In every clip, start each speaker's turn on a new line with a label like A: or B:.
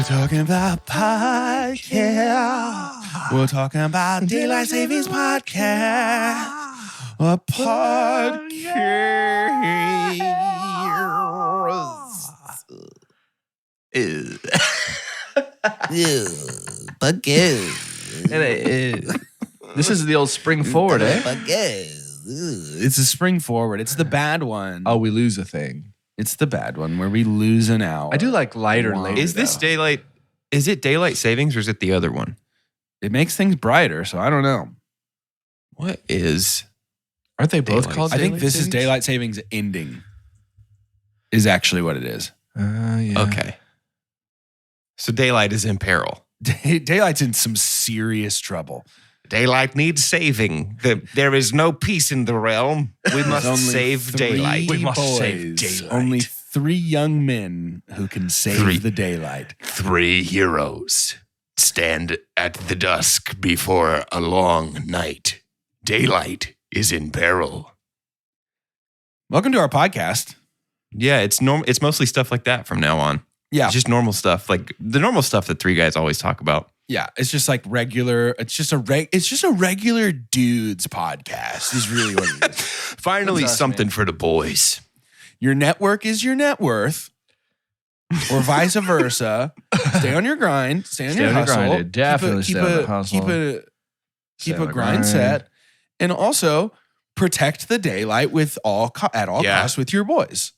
A: talking about podcast. We're talking about Daylight Savings Podcast. A podcast.
B: This is the old spring forward, eh?
A: It's a spring forward. It's the bad one.
B: Oh, we lose a thing.
A: It's the bad one where we lose an hour.
B: I do like lighter later.
C: Is this daylight? Is it daylight savings or is it the other one?
A: It makes things brighter, so I don't know.
C: What is?
B: Aren't they both
C: Daylight
B: called?
A: I think
B: daylight
A: this
B: savings?
A: is daylight savings ending. Is actually what it is.
B: Yeah.
C: Okay. So daylight is in peril.
A: Daylight's in some serious trouble.
C: Daylight needs saving. There is no peace in the realm. We must
A: Only
C: save
A: three
C: daylight.
B: We must
A: boys,
B: save daylight.
A: Only 3 young men who can save
C: Three.
A: the daylight.
C: 3 heroes stand at the dusk before a long night. Daylight is in peril.
A: Welcome to our podcast.
C: Yeah, it's normal. It's mostly stuff like that from now on.
A: Yeah.
C: It's just normal stuff, like the normal stuff that 3 guys always talk about.
A: Yeah, it's just like regular. It's just a regular dudes podcast. Is really what it is.
C: Finally,
B: That's us,
C: something
B: man.
C: for the boys.
A: Your network is your net worth, or vice versa. Stay on your grind. Stay on your hustle.
B: grind. Definitely stay on the hustle.
A: Keep a grind set, and also protect the daylight with at all
C: Yeah.
A: costs with your boys.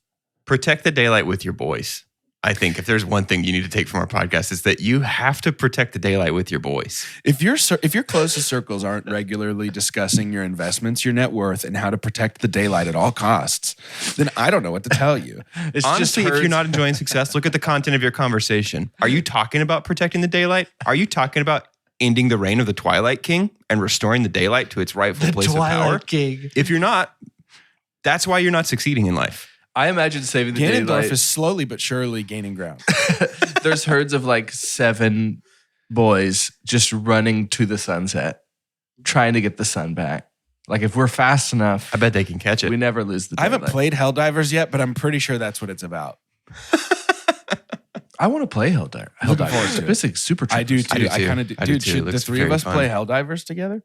C: Protect the daylight with your boys. I think if there's one thing you need to take from our podcast is that you have to protect the daylight with your boys.
A: If your closest circles aren't regularly discussing your investments, your net worth, and how to protect the daylight at all costs, then I don't know what to tell you.
B: It's
C: Honestly,
B: just
C: if you're not enjoying success, look at the content of your conversation. Are you talking about protecting the daylight? Are you talking about ending the reign of the Twilight King and restoring the daylight to its rightful place of power?
B: King.
C: If you're not, that's why you're not succeeding in life.
B: I imagine saving the
A: Ganondorf
B: daylight.
A: is slowly but surely gaining ground.
B: There's herds of like 7 boys just running to the sunset, trying to get the sun back. Like if we're fast enough,
C: I bet they can catch it.
B: we never lose the
A: I
B: daylight.
A: haven't played Helldivers yet, but I'm pretty sure that's what it's about.
B: I want to play Helldivers.
A: Looking forward to it.
B: It's like super.
A: I do
B: trippers.
A: too. I kind of do.
C: I do
A: Dude,
C: too.
A: should
C: It
A: the
C: looks
A: 3 of
C: very
A: us
C: fun.
A: play Helldivers together?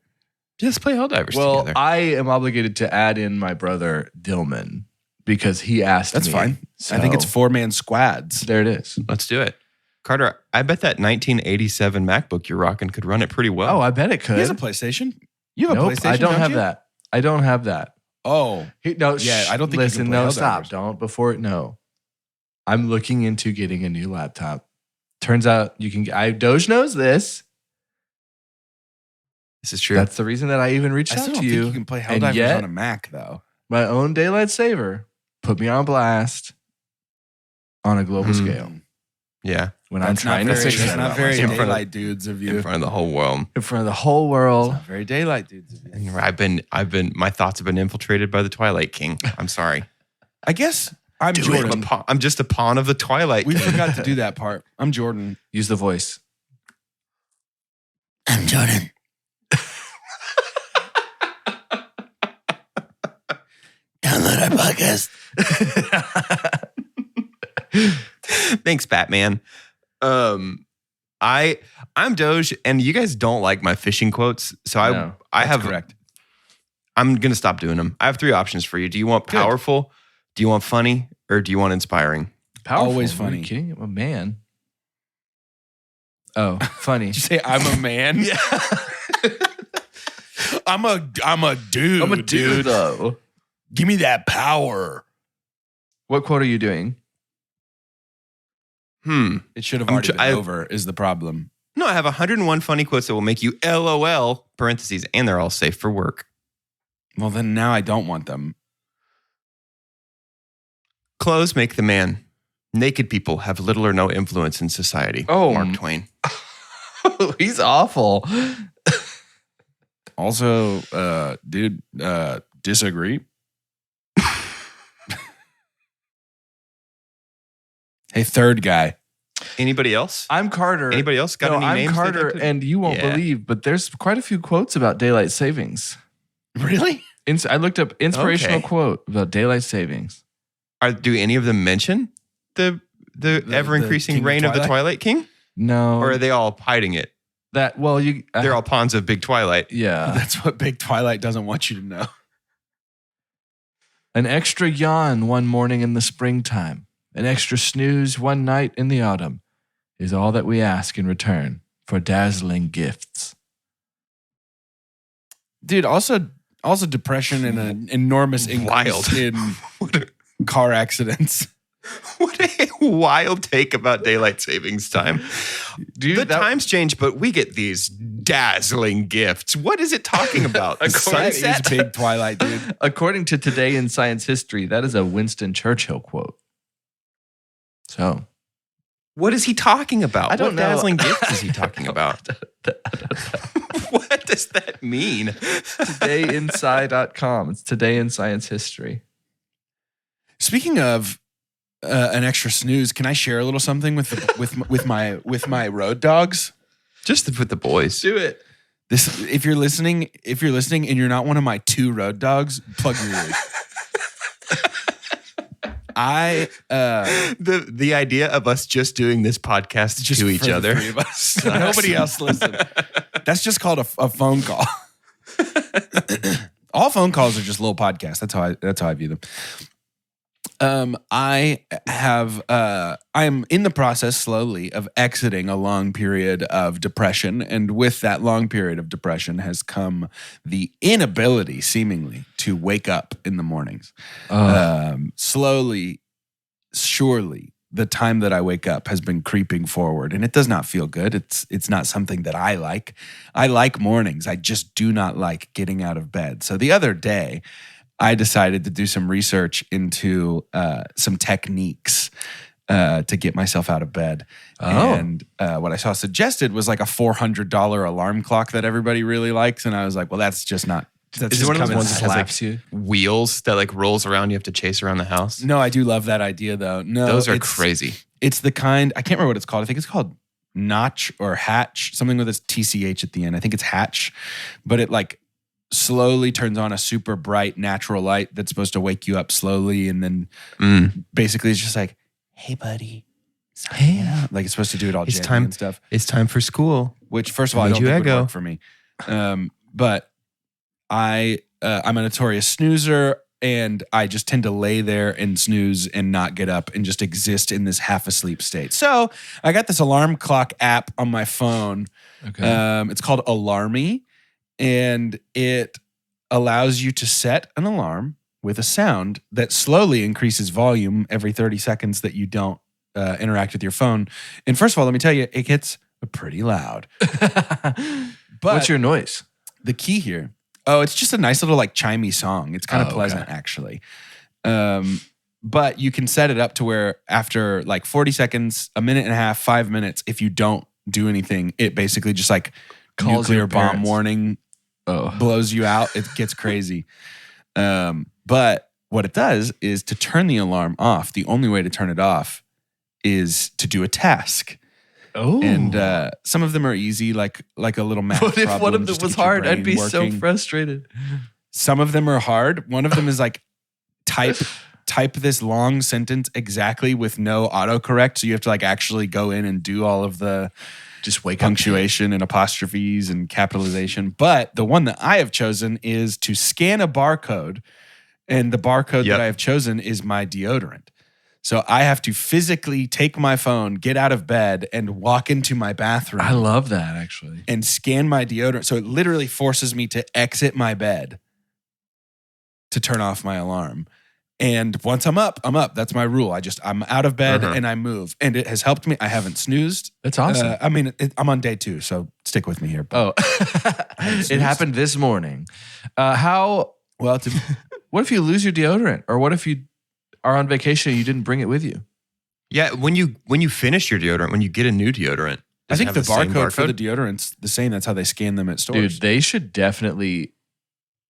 C: Let's play Helldivers
B: Well,
C: together.
B: I am obligated to add in my brother Dillman because he asked
A: That's
B: me.
A: fine.
B: So
A: I think it's 4-man squads.
B: there it is.
C: Let's do it. Carter, I bet that 1987 MacBook you're rocking could run it pretty well.
B: Oh, I bet it
A: He has a
B: could.
A: PlayStation. You have
B: Nope,
A: a PlayStation.
B: I don't have
A: you?
B: that. I don't have that.
A: Oh,
B: No,
A: Yeah, I don't think you
B: Listen,
A: can play
B: no,
A: Helldivers.
B: stop. Don't before. No, I'm looking into getting a new laptop. Turns out you can. Doge knows this.
C: This is true.
B: That's the reason that I even reached
A: I
B: out
A: still
B: to
A: don't
B: you.
A: think you can play
B: And
A: Helldivers
B: yet-
A: on a Mac though.
B: My own daylight saver put me on blast on a global scale
C: yeah.
B: when
A: That's
B: I'm trying
A: not
B: to
A: very,
B: fix
A: that's
B: it
A: not very
C: In front of-
A: daylight dudes of
C: In
A: you.
C: front of the whole world.
B: in front of the whole world.
A: Not very daylight dudes of you.
C: My thoughts have been infiltrated by the Twilight King. I'm sorry.
A: I guess I'm Jordan.
C: I'm just a pawn of the Twilight
A: We
C: King.
A: forgot to do that part. I'm Jordan.
B: Use the voice.
A: I'm Jordan. Download our podcast.
C: Thanks, Batman. I'm Doge, and you guys don't like my fishing quotes, so
B: No,
C: I
A: That's
C: have.
A: correct.
C: I'm gonna stop doing them. I have 3 options for you. Do you want
A: Good.
C: powerful? Do you want funny? Or do you want inspiring?
B: Powerful.
A: Always
B: Are
A: funny.
B: you kidding? I'm a man. Oh, funny.
A: Did you say I'm a man?
B: Yeah.
A: I'm a dude.
B: I'm a dude, though.
A: Give me that power.
B: What quote are you doing?
A: It should have
C: I'm
A: already
C: tr-
A: been
C: I-
A: over, is the problem.
C: No, I have 101 funny quotes that will make you LOL, parentheses, and they're all safe for work.
A: Well, then now I don't want them.
C: Clothes make the man. Naked people have little or no influence in society.
B: Oh.
C: Mark Twain.
B: He's awful.
A: Also, dude, disagree. Hey, third guy.
C: Anybody else?
B: I'm Carter.
C: Anybody else got any
B: I'm
C: names? they'd
B: Carter,
C: like to-
B: and you won't
C: Yeah.
B: believe, but there's quite a few quotes about daylight savings.
A: Really?
B: I looked up inspirational
C: Okay.
B: quote about daylight savings.
C: Do any of them mention the ever increasing
A: King of
C: reign of the
A: Twilight?
C: Twilight King?
B: No.
C: Or are they all hiding it?
B: That, well,
C: They're all pawns of Big Twilight.
B: Yeah.
A: That's what Big Twilight doesn't want you to know.
B: An extra yawn one morning in the springtime, an extra snooze one night in the autumn is all that we ask in return for dazzling gifts.
A: Dude, also depression and an enormous increase in car accidents.
C: What a wild take about daylight savings time.
B: Dude,
C: times change, but we get these dazzling gifts. What is it talking about?
A: That is Big Twilight, dude.
B: According to Today in Science History, that is a Winston Churchill quote. So,
C: what is he talking about?
B: I don't know.
C: What dazzling gifts is he talking about? What does that mean?
B: TodayInsci.com. It's Today in Science History.
A: Speaking of an extra snooze, can I share a little something with my road dogs?
C: Just with the boys.
B: Do it.
A: If you're listening and you're not one of my 2 road dogs, plug your ears.
C: The idea of us just doing this podcast
A: just
C: to each
A: for
C: other.
A: the 3 of us. Nobody else listen. That's just called a phone call. All phone calls are just little podcasts. That's how I view them. I am in the process slowly of exiting a long period of depression. And with that long period of depression has come the inability, seemingly, to wake up in the mornings. Slowly, surely, the time that I wake up has been creeping forward, and it does not feel good. It's not something that I like. I like mornings. I just do not like getting out of bed. So the other day, I decided to do some research into some techniques to get myself out of bed.
B: Oh.
A: And what I saw suggested was like a $400 alarm clock that everybody really likes. And I was like, well, that's just not. That's
C: Is
A: just
C: it one of those
A: coming
C: ones that has
B: slaps
C: like
B: you?
C: wheels that like rolls around? You have to chase around the house.
A: No, I do love that idea though. No,
C: Those are crazy.
A: It's the kind, I can't remember what it's called. I think it's called Notch or Hatch, something with a TCH at the end. I think it's Hatch, but it like slowly turns on a super bright natural light that's supposed to wake you up slowly. And then basically it's just like, hey buddy,
B: Hey.
A: like it's supposed to do it all
C: It's
A: gently
C: time.
A: and stuff.
C: It's time for school.
A: Which first of all, I
C: Made
A: don't
C: you
A: think would
C: echo.
A: work for me. But I'm a notorious snoozer, and I just tend to lay there and snooze and not get up and just exist in this half asleep state. So I got this alarm clock app on my phone.
B: Okay.
A: It's called Alarmy, and it allows you to set an alarm with a sound that slowly increases volume every 30 seconds that you don't interact with your phone. And first of all, let me tell you, it gets pretty loud. But
B: What's your noise?
A: the key here, it's just a nice little like chimey song. It's kind of
B: Oh,
A: pleasant
B: okay.
A: actually. But you can set it up to where after like 40 seconds, a minute and a half, 5 minutes, if you don't do anything, it basically just like
B: Calls
A: nuclear
B: your
A: bomb
B: parents.
A: warning
B: Oh.
A: blows you out. It gets crazy. But what it does is to turn the alarm off. The only way to turn it off is to do a task.
B: Oh.
A: And some of them are easy, like a little math
B: What if
A: problem.
B: one of them
A: just to
B: was
A: get your
B: hard? I'd
A: brain
B: be so
A: working.
B: frustrated.
A: Some of them are hard. One of them is like type this long sentence exactly with no autocorrect. So you have to like actually go in and do all of the
B: Just wake
A: punctuation and apostrophes and capitalization. But the one that I have chosen is to scan a barcode. And the barcode
C: Yep.
A: that I have chosen is my deodorant. So I have to physically take my phone, get out of bed, and walk into my bathroom.
B: I love that actually.
A: And scan my deodorant. So it literally forces me to exit my bed to turn off my alarm. And once I'm up, I'm up. That's my rule. I'm out of bed and I move. And it has helped me. I haven't snoozed.
B: That's awesome.
A: I'm on day 2, so stick with me here.
B: Oh, it happened this morning. How?
A: Well,
B: What if you lose your deodorant, or what if you are on vacation and you didn't bring it with you?
C: Yeah, when you finish your deodorant, when you get a new deodorant,
A: I
C: does it
A: think the
C: have same
A: barcode for the deodorant's the same. That's how they scan them at stores.
B: Dude, they should definitely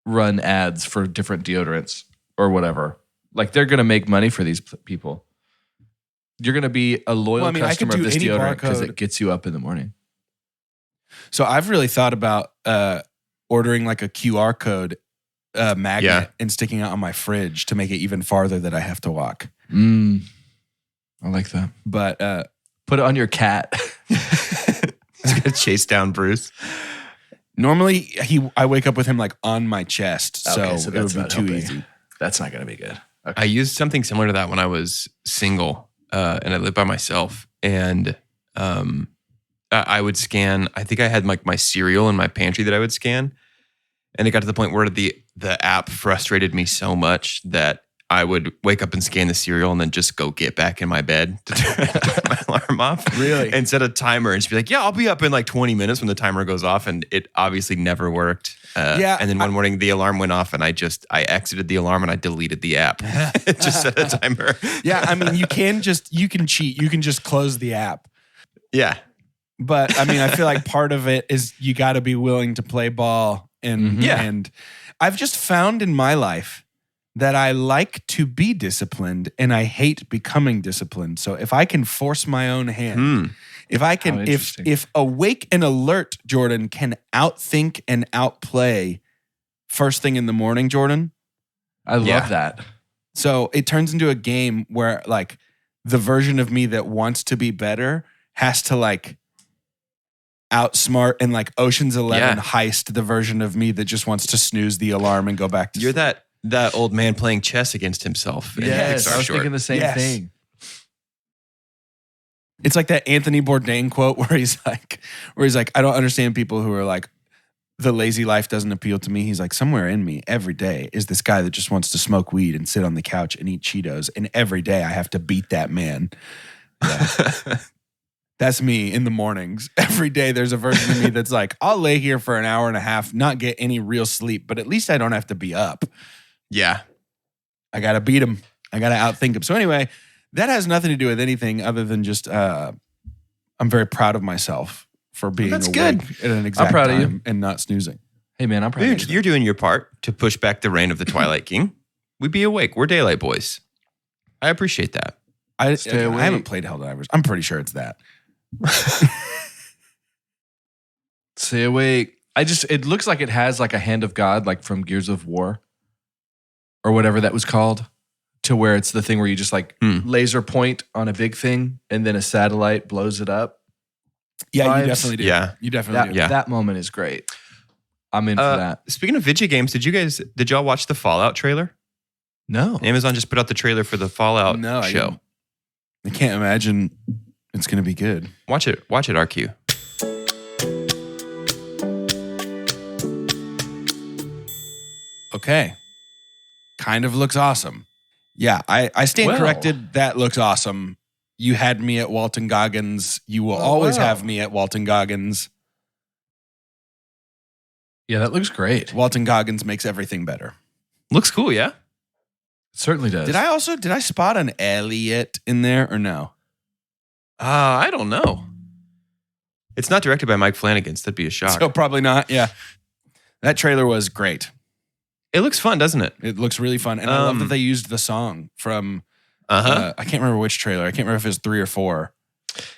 B: run ads for different deodorants or whatever. Like they're gonna make money for these people. You're gonna be a loyal
A: I could
B: customer of
A: do
B: this
A: any
B: deodorant because
A: barcode.
B: it gets you up in the morning.
A: So I've really thought about ordering like a QR code magnet
C: Yeah.
A: and sticking it on my fridge to make it even farther that I have to walk.
B: I like that.
A: But
B: Put it on your cat.
C: He's gonna chase down Bruce.
A: Normally, I wake up with him like on my chest,
B: Okay,
A: so it
B: that's
A: would be
B: not
A: too
B: helping.
A: easy.
B: That's not going to be good. Okay.
C: I used something similar to that when I was single, and I lived by myself. And I would scan. I think I had like my cereal in my pantry that I would scan, and it got to the point where the app frustrated me so much that I would wake up and scan the cereal and then just go get back in my bed to turn my alarm off.
A: Really?
C: And set a timer and just be like, yeah, I'll be up in like 20 minutes when the timer goes off. And it obviously never worked. And then one morning the alarm went off and I exited the alarm and I deleted the app. It just set a timer.
A: Yeah, I mean, you can cheat. You can just close the app.
C: Yeah.
A: But I mean, I feel like part of it is you got to be willing to play ball. And I've just found in my life that I like to be disciplined and I hate becoming disciplined. So if I can force my own hand, if awake and alert Jordan can outthink and outplay first thing in the morning, Jordan.
B: I love that.
A: So it turns into a game where like the version of me that wants to be better has to like outsmart and like Ocean's 11 heist the version of me that just wants to snooze the alarm and go back to
C: You're
A: sleep.
C: that old man playing chess against himself.
B: Yes, I was thinking the same thing.
A: It's like that Anthony Bourdain quote where he's like, I don't understand people who are like, the lazy life doesn't appeal to me. He's like, somewhere in me every day is this guy that just wants to smoke weed and sit on the couch and eat Cheetos. And every day I have to beat that man. Yeah. That's me in the mornings. Every day there's a version of me that's like, I'll lay here for an hour and a half, not get any real sleep, but at least I don't have to be up.
C: Yeah.
A: I got to beat him. I got to outthink him. So anyway, that has nothing to do with anything other than just I'm very proud of myself for being awake at an exact
B: proud of
A: time
B: you.
A: and not snoozing.
B: Hey, man, I'm proud of you.
C: You're doing your part to push back the reign of the Twilight King. We be awake. We're daylight boys. I appreciate that.
A: I haven't played Helldivers. I'm pretty sure it's that.
B: Stay awake. It looks like it has like a hand of God, like from Gears of War or whatever that was called, to where it's the thing where you just like laser point on a big thing and then a satellite blows it up.
A: Yeah,
B: Vibes.
A: you definitely do.
C: Yeah.
A: You definitely do.
C: Yeah.
B: That moment is great. I'm in for that.
C: Speaking of video games, did y'all watch the Fallout trailer?
B: No.
C: Amazon just put out the trailer for the Fallout show.
A: I can't imagine it's going to be good.
C: Watch it, RQ.
A: Okay. Kind of looks awesome. Yeah, I stand corrected. That looks awesome. You had me at Walton Goggins. You will always have me at Walton Goggins.
B: Yeah, that looks great.
A: Walton Goggins makes everything better.
C: Looks cool, yeah?
B: It certainly does.
A: Did I spot an Elliot in there or no?
C: I don't know. It's not directed by Mike Flanagan, so that'd be a shock.
A: So probably not. Yeah. That trailer was great.
C: It looks fun, doesn't it?
A: It looks really fun. And I love that they used the song from, I can't remember which trailer. I can't remember if it was 3 or 4.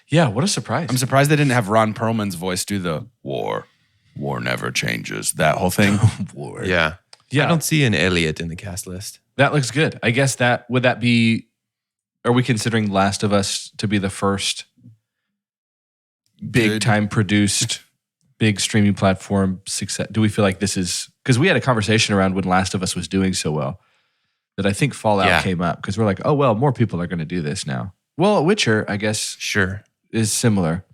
B: Yeah, what a surprise.
A: I'm surprised they didn't have Ron Perlman's voice do the war never changes, that whole thing.
B: War.
C: Yeah. I don't see an Elliot in the cast list.
B: That looks good. I guess are we considering Last of Us to be the first big time produced, big streaming platform success? Do we feel like this is, because we had a conversation around when Last of Us was doing so well that I think Fallout came up because we're like, oh, well, more people are going to do this now. Well, Witcher, I guess, is similar.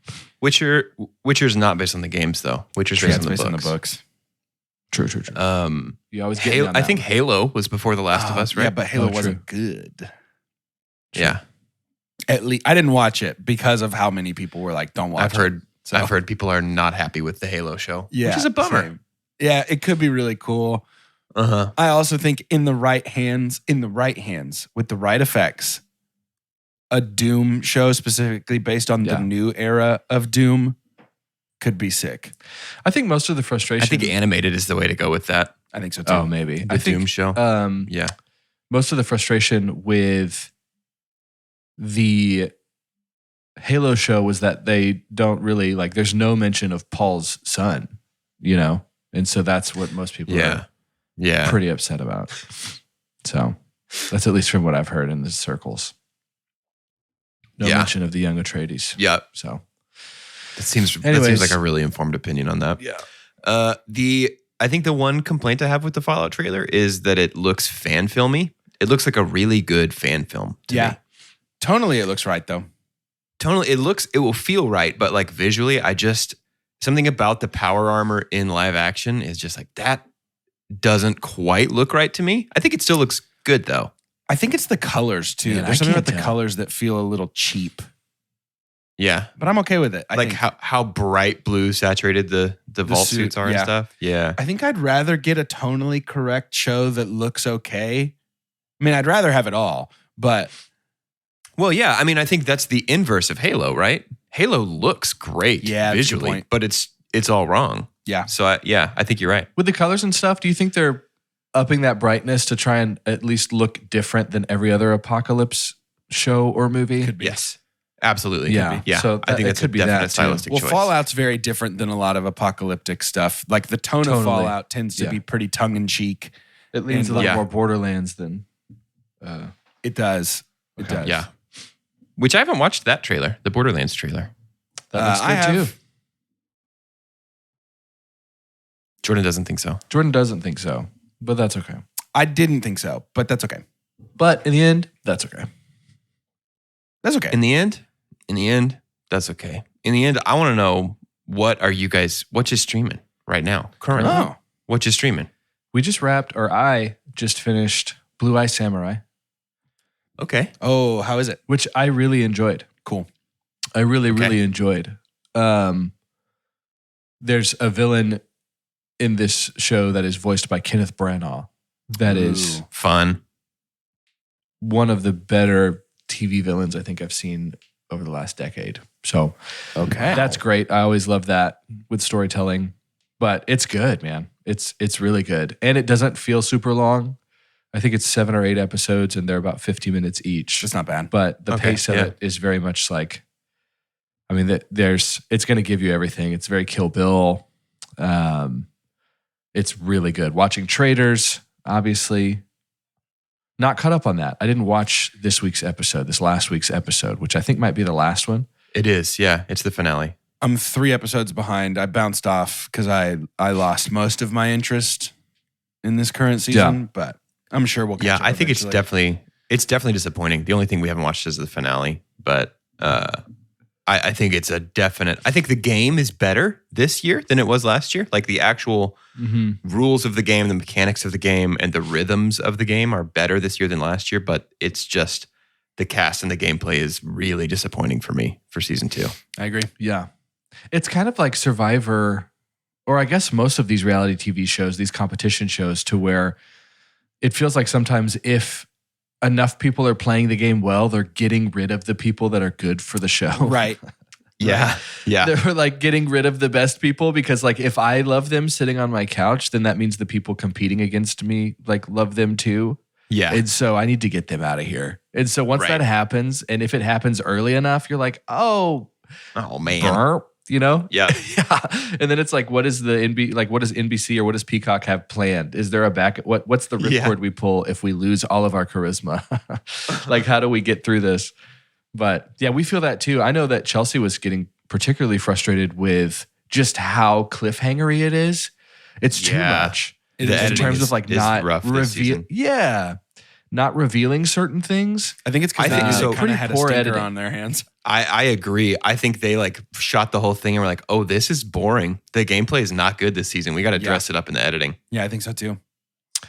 C: Witcher's not based on the games, though. Witcher's based on the books.
B: True. You always get
C: I think Halo was before The Last of Us, right?
A: Yeah, but Halo wasn't good.
C: True. Yeah.
A: At least I didn't watch it because of how many people were like, don't watch it.
C: I've heard people are not happy with the Halo show,
A: which
C: is a bummer.
A: Same. Yeah, it could be really cool.
C: Uh-huh.
A: I also think in the right hands, with the right effects, a Doom show specifically based on the new era of Doom could be sick.
B: I think most of the frustration.
C: I think animated is the way to go with that.
A: I think so too.
B: Oh, maybe.
C: The Doom show.
B: Yeah. Most of the frustration with the Halo show was that they don't really like, there's no mention of Paul's son, And so that's what most people are pretty upset about. So that's at least from what I've heard in the circles. No mention of the young Atreides.
C: Yeah.
B: So
C: That seems
B: Anyways.
C: like a really informed opinion on that.
B: Yeah.
C: I think the one complaint I have with the Fallout trailer is that it looks fan filmy. It looks like a really good fan film to me.
A: Tonally, it looks right though.
C: Tonally, it will feel right, but like visually, something about the power armor in live action is just like that doesn't quite look right to me. I think it still looks good though.
A: I think it's the colors too.
B: Man,
A: There's
B: I
A: something about
B: can't
A: the
B: tell.
A: colors that feel a little cheap,
C: Yeah.
A: but I'm okay with it. I
C: Like
A: think,
C: how bright blue saturated the vault
A: suit,
C: suits are and
A: yeah.
C: stuff. Yeah.
A: I think I'd rather get a tonally correct show that looks okay. I mean, I'd rather have it all, but
C: Well, yeah. I mean, I think that's the inverse of Halo, right? Halo looks great
A: Yeah, that's a good
C: visually,
A: point.
C: but it's all wrong.
A: yeah.
C: So I think you're right.
B: With the colors and stuff, do you think they're upping that brightness to try and at least look different than every other apocalypse show or movie?
A: Could be.
C: Yes, absolutely.
B: Yeah.
C: yeah.
B: So
C: I think
B: it
C: that's
B: could
C: a
B: be that
C: definite
B: too.
C: stylistic
A: Well,
C: choice.
A: Fallout's very different than a lot of apocalyptic stuff. Like the tone of
B: Totally.
A: Fallout tends to
B: Yeah.
A: be pretty tongue in cheek.
B: It leans
A: And-
B: a lot
C: Yeah.
B: more Borderlands than.
A: It does. It
B: Okay.
A: does.
C: Yeah. Which I haven't watched that trailer, the Borderlands trailer.
B: That looks
A: I
B: good
A: have.
B: too.
C: Jordan doesn't think so.
B: Jordan doesn't think so, but that's okay.
A: I didn't think so, but that's okay.
B: But in the end, that's okay.
A: That's okay.
C: In the end, that's okay. In the end, I want to know what you streaming right now? Currently.
A: Oh.
C: What you streaming?
B: I just finished Blue Eye Samurai,
C: Okay.
A: Oh, how is it?
B: which I really enjoyed.
A: Cool.
B: I really,
C: Okay.
B: really enjoyed. There's a villain in this show that is voiced by Kenneth Branagh. That is
A: Ooh.
C: Fun.
B: one of the better TV villains I think I've seen over the last decade. So
A: Okay.
B: that's great. I always love that with storytelling, but it's good, man. It's really good. And it doesn't feel super long. I think it's 7 or 8 episodes and they're about 50 minutes each.
A: It's not bad.
B: But the
C: Okay,
B: pace of
C: yeah.
B: it is very much like, I mean, it's going to give you everything. It's very Kill Bill. It's really good. Watching Traders, obviously. Not caught up on that. I didn't watch this last week's episode, which I think might be the last one.
C: It is. Yeah. It's the finale.
A: I'm 3 episodes behind. I bounced off because I lost most of my interest in this current season, but I'm sure we'll catch
C: Yeah.
A: up
C: I think
A: eventually.
C: it's definitely disappointing. The only thing we haven't watched is the finale, but I think it's a definite. I think the game is better this year than it was last year. Like the actual rules of the game, the mechanics of the game, and the rhythms of the game are better this year than last year. But it's just the cast and the gameplay is really disappointing for me for season 2.
A: I agree.
B: Yeah. It's kind of like Survivor, or I guess most of these reality TV shows, these competition shows, to where it feels like sometimes if enough people are playing the game well, they're getting rid of the people that are good for the show.
A: Right.
C: Yeah. Yeah.
B: They're like getting rid of the best people because like if I love them sitting on my couch, then that means the people competing against me like love them too.
C: Yeah.
B: And so I need to get them out of here. And so once
C: Right.
B: that happens, and if it happens early enough, you're like, oh,
C: Oh man.
B: burp, you know?
C: Yeah.
B: Yeah. And then it's like, what does what does NBC or what does Peacock have planned? Is there a what's the ripcord we pull if we lose all of our charisma? Like, how do we get through this? But yeah, we feel that too. I know that Chelsea was getting particularly frustrated with just how cliffhangery it is. It's too
C: Yeah.
B: much.
A: It
C: The
A: is
B: In
C: editing
B: terms
C: is-
B: of like
C: is
B: not
C: rough this season.
B: not revealing certain things.
A: I think it's
C: I
A: because
C: think
A: they
C: so.
A: kind
B: Pretty
A: of had a
B: poor
A: stinker
B: editing.
A: on their hands.
C: I agree. I think they like shot the whole thing and were like, oh, this is boring. The gameplay is not good this season. We got to
A: Yeah.
C: dress it up in the editing.
A: Yeah, I think so too.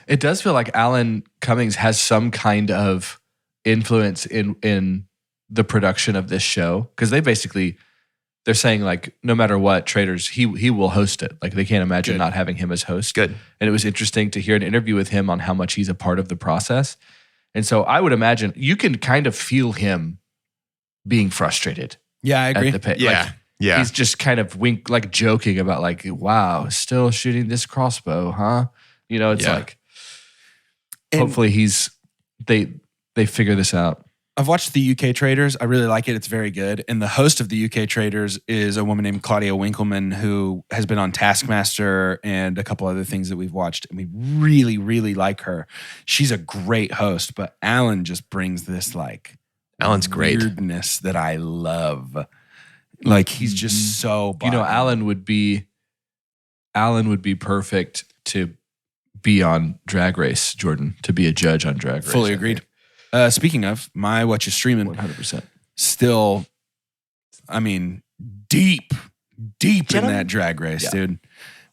B: It does feel like Alan Cummings has some kind of influence in the production of this show because they're saying like no matter what, Traders he will host it. Like they can't imagine
A: Good.
B: not having him as host.
C: Good.
B: And it was interesting to hear an interview with him on how much he's a part of the process. And so I would imagine you can kind of feel him being frustrated
A: Yeah, I agree.
B: at the pit.
C: Yeah.
B: Like,
C: Yeah.
B: he's just kind of like joking about like, wow, still shooting this crossbow, huh? You know, it's
C: Yeah.
B: like
A: And
B: hopefully they figure this out.
A: I've watched the UK Traders. I really like it. It's very good. And the host of the UK Traders is a woman named Claudia Winkleman who has been on Taskmaster and a couple other things that we've watched. And we really, really like her. She's a great host, but Alan just brings this like
C: Alan's great.
A: weirdness that I love. Like he's just so.
B: You know, Alan would be perfect to be on Drag Race, Jordan, to be a judge on Drag Race.
A: Fully agreed. Speaking of my Whatcha Streamin,
B: 100%.
A: Still, I mean, deep in that Drag Race, dude.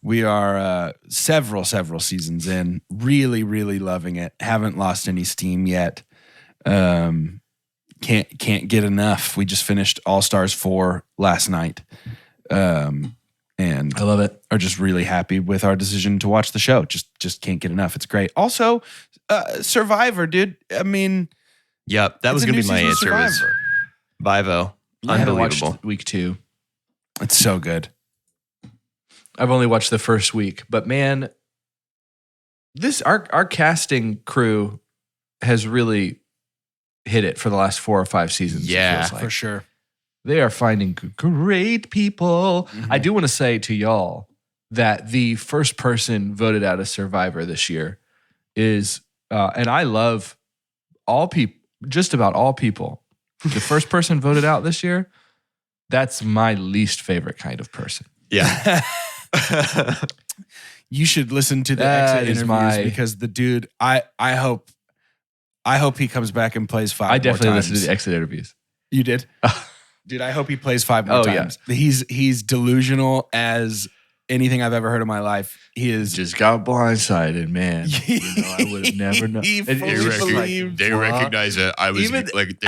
A: We are several seasons in. Really, really loving it. Haven't lost any steam yet. Can't get enough. We just finished All Stars 4 last night. And
B: I love it.
A: Are just really happy with our decision to watch the show. Just can't get enough. It's great. Also, Survivor, dude. I mean,
C: yep, that was going to be my answer. Was Vivo.
B: I haven't
C: Unbelievable.
B: watched week 2.
A: It's so good.
B: I've only watched the first week, but man, our casting crew has really hit it for the last 4 or 5 seasons.
C: Yeah,
A: for sure.
B: They are finding great people.
A: Mm-hmm.
B: I do want to say to y'all that the first person voted out as Survivor this year is, and I love all people, just about all people. The first person voted out this year, that's my least favorite kind of person.
C: Yeah.
A: You should listen to the
B: That
A: exit
B: is
A: interviews because the dude, I hope he comes back and plays 5 more times.
B: I definitely listened to the exit interviews.
A: You did? Dude, I hope he plays 5 more times.
B: Yeah.
A: He's delusional as anything I've ever heard in my life. He is
B: Just got blindsided, man. I would have never known.
C: They recognize that I was they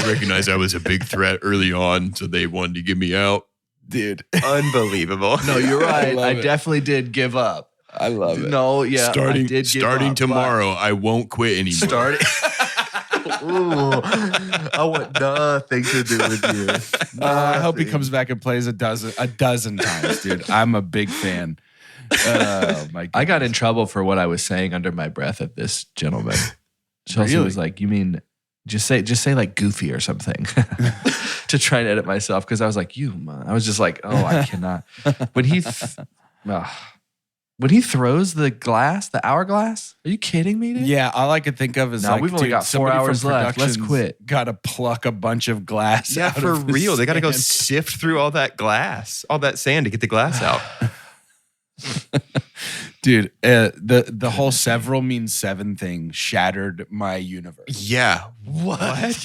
C: recognize I was a big threat early on, so they wanted to get me out.
A: Dude.
C: Unbelievable.
B: No, you're right. I definitely did give up.
A: I love it.
B: No, yeah.
C: Starting tomorrow, I won't quit anymore.
B: Ooh, I want nothing to do with you.
A: I hope he comes back and plays a dozen times, dude. I'm a big fan. Oh my God.
B: I got in trouble for what I was saying under my breath at this gentleman. Chelsea was like, "You mean just say like goofy or something," to try and edit myself because I was like, I was just like, "Oh, I cannot." When he throws the hourglass, are you kidding me, dude?
A: Yeah, all I could think of is
B: we've only got 4 hours left. Let's quit.
A: Got to pluck a bunch of glass.
C: Yeah,
A: out
C: for
A: of
C: real. They got to go
A: sand.
C: sift through all that glass, all that sand to get the glass out.
A: Dude, the whole several means 7 thing shattered my universe.
C: Yeah. What?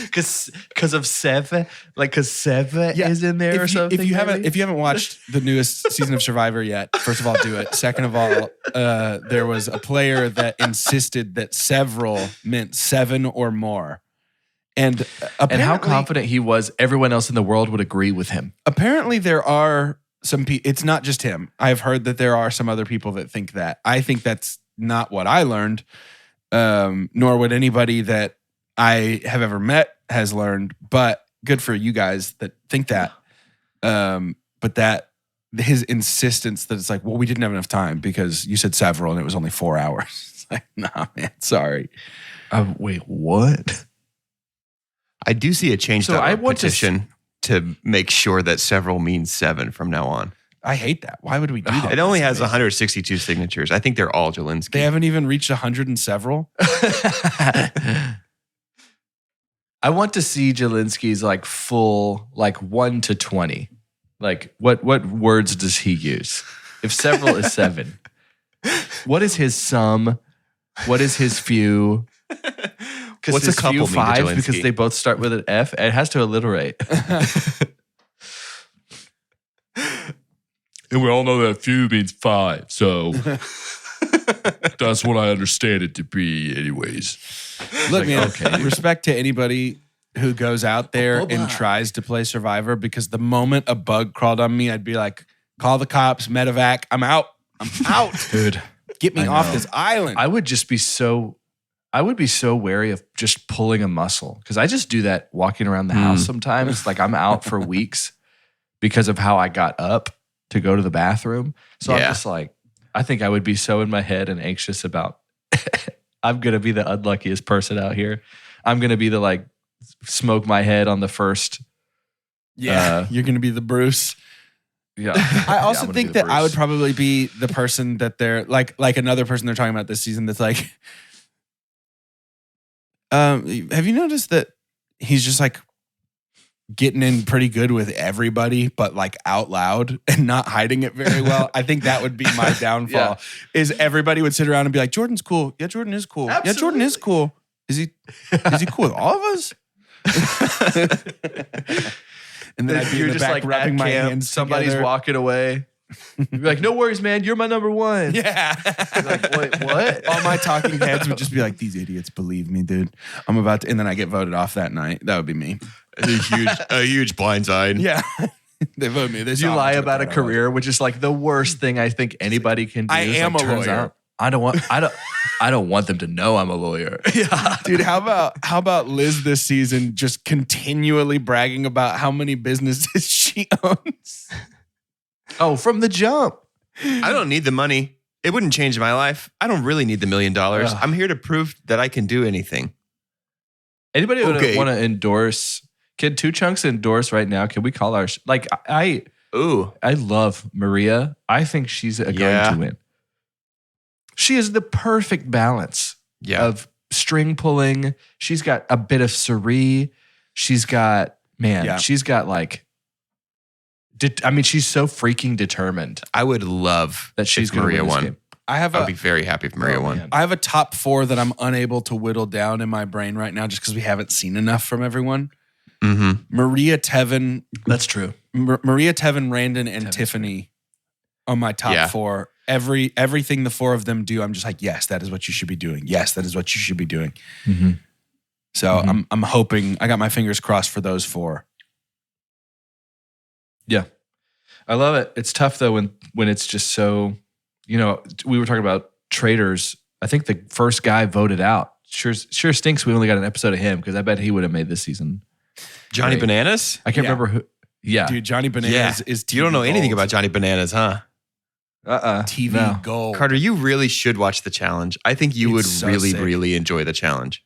B: Because of 7, like because 7 is in there or something.
A: If you haven't watched the newest season of Survivor yet, first of all, do it. Second of all, there was a player that insisted that several meant 7 or more. And
B: how confident he was, everyone else in the world would agree with him.
A: Apparently, there are some people. It's not just him. I've heard that there are some other people that think that. I think that's not what I learned, nor would anybody that I have ever met has learned. But good for you guys that think that. But that his insistence that it's like, well, we didn't have enough time because you said several and it was only 4 hours. It's like, nah, man, sorry.
B: Wait, what?
C: I do see a change
B: So I want
C: petition to make sure that several means 7 from now on.
A: I hate that. Why would we do that?
C: It only has 162 signatures. I think they're all Jelinski.
A: They haven't even reached 100 and several.
B: I want to see Jelinski's like full, like 1 to 20. Like what words does he use? If several is 7, what is his sum? What is his few?
C: What's a couple mean to
B: 5
C: Jelinski?
B: because they both start with an F. It has to alliterate.
D: And we all know that few means 5, so that's what I understand it to be anyways.
A: Look, man,
B: okay.
A: Respect to anybody who goes out there and tries to play Survivor, because the moment a bug crawled on me, I'd be like, call the cops, medevac, I'm out.
B: Dude.
A: Get me off this island.
B: I would be so wary of just pulling a muscle because I just do that walking around the house sometimes. Like I'm out for weeks because of how I got up to go to the bathroom. So I'm just like, I think I would be so in my head and anxious about I'm going to be the unluckiest person out here. I'm going to be the like smoke my head on the first.
A: Yeah, you're going to be the Bruce.
B: Yeah.
A: I also think that I would probably be the person that they're like another person they're talking about this season that's like, have you noticed that he's just like getting in pretty good with everybody, but like out loud and not hiding it very well. I think that would be my downfall. Is everybody would sit around and be like, Jordan's cool. Yeah, Jordan is cool.
B: Absolutely.
A: Yeah, Jordan is cool. Is he cool with all of us? And then I'd be
B: You're
A: in the
B: just
A: back
B: like
A: rubbing
B: at
A: my
B: camp,
A: hands
B: somebody's
A: together.
B: walking away. You'd be like, no worries, man. You're my number one.
A: Yeah.
B: Like, wait, what?
A: All my talking heads would just be like, these idiots believe me, dude. I'm about to, and then I get voted off that night. That would be me.
C: A huge blindside.
A: Yeah. They vote me. They
B: You
A: saw me
B: lie
A: to the
B: about a
A: parallel.
B: career, which is like the worst thing I think anybody can do.
A: I
B: is,
A: am
B: like,
A: a
B: turns
A: lawyer.
B: out- I don't want them to know I'm a lawyer. Yeah.
A: Dude, how about Liz this season just continually bragging about how many businesses she owns?
B: Oh, from the jump.
C: I don't need the money. It wouldn't change my life. I don't really need the $1 million.
B: Ugh.
C: I'm here to prove that I can do anything.
B: Anybody
C: Okay.
B: want to endorse? Can Two Chunks endorse right now? Can we call our I love Maria. I think she's going
C: Yeah.
B: to win. She is the perfect balance
C: Yeah.
B: of string pulling. She's got a bit of Cerie. She's got she's got like. She's so freaking determined
C: I would love
B: that she's
C: if
B: going to
C: Maria
B: win this
C: won.
B: game.
C: I'd be very happy if Maria
B: Oh,
C: won.
B: man.
A: I have a top 4 that I'm unable to whittle down in my brain right now just because we haven't seen enough from everyone.
C: Mm-hmm.
A: Maria, Tevin,
B: That's true.
A: Maria, Tevin, Randon, and
B: Tevin's
A: Tiffany are my top
C: Yeah.
A: 4. Everything the 4 of them do, I'm just like, yes, that is what you should be doing. Yes, that is what you should be doing.
B: Mm-hmm.
A: So I'm hoping, I got my fingers crossed for those 4.
B: Yeah. I love it. It's tough though when it's just so, we were talking about Traders. I think the first guy voted out. Sure stinks we only got an episode of him because I bet he would have made this season.
C: Johnny
B: Right.
C: Bananas?
B: I can't
A: Yeah.
B: remember who. Yeah.
A: Dude, Johnny Bananas is TV
C: You don't know anything
A: gold.
C: about Johnny Bananas, huh?
A: TV
B: No.
A: gold.
C: Carter, you really should watch the challenge. I think you would
A: It's so
C: really,
A: sick.
C: really enjoy the challenge.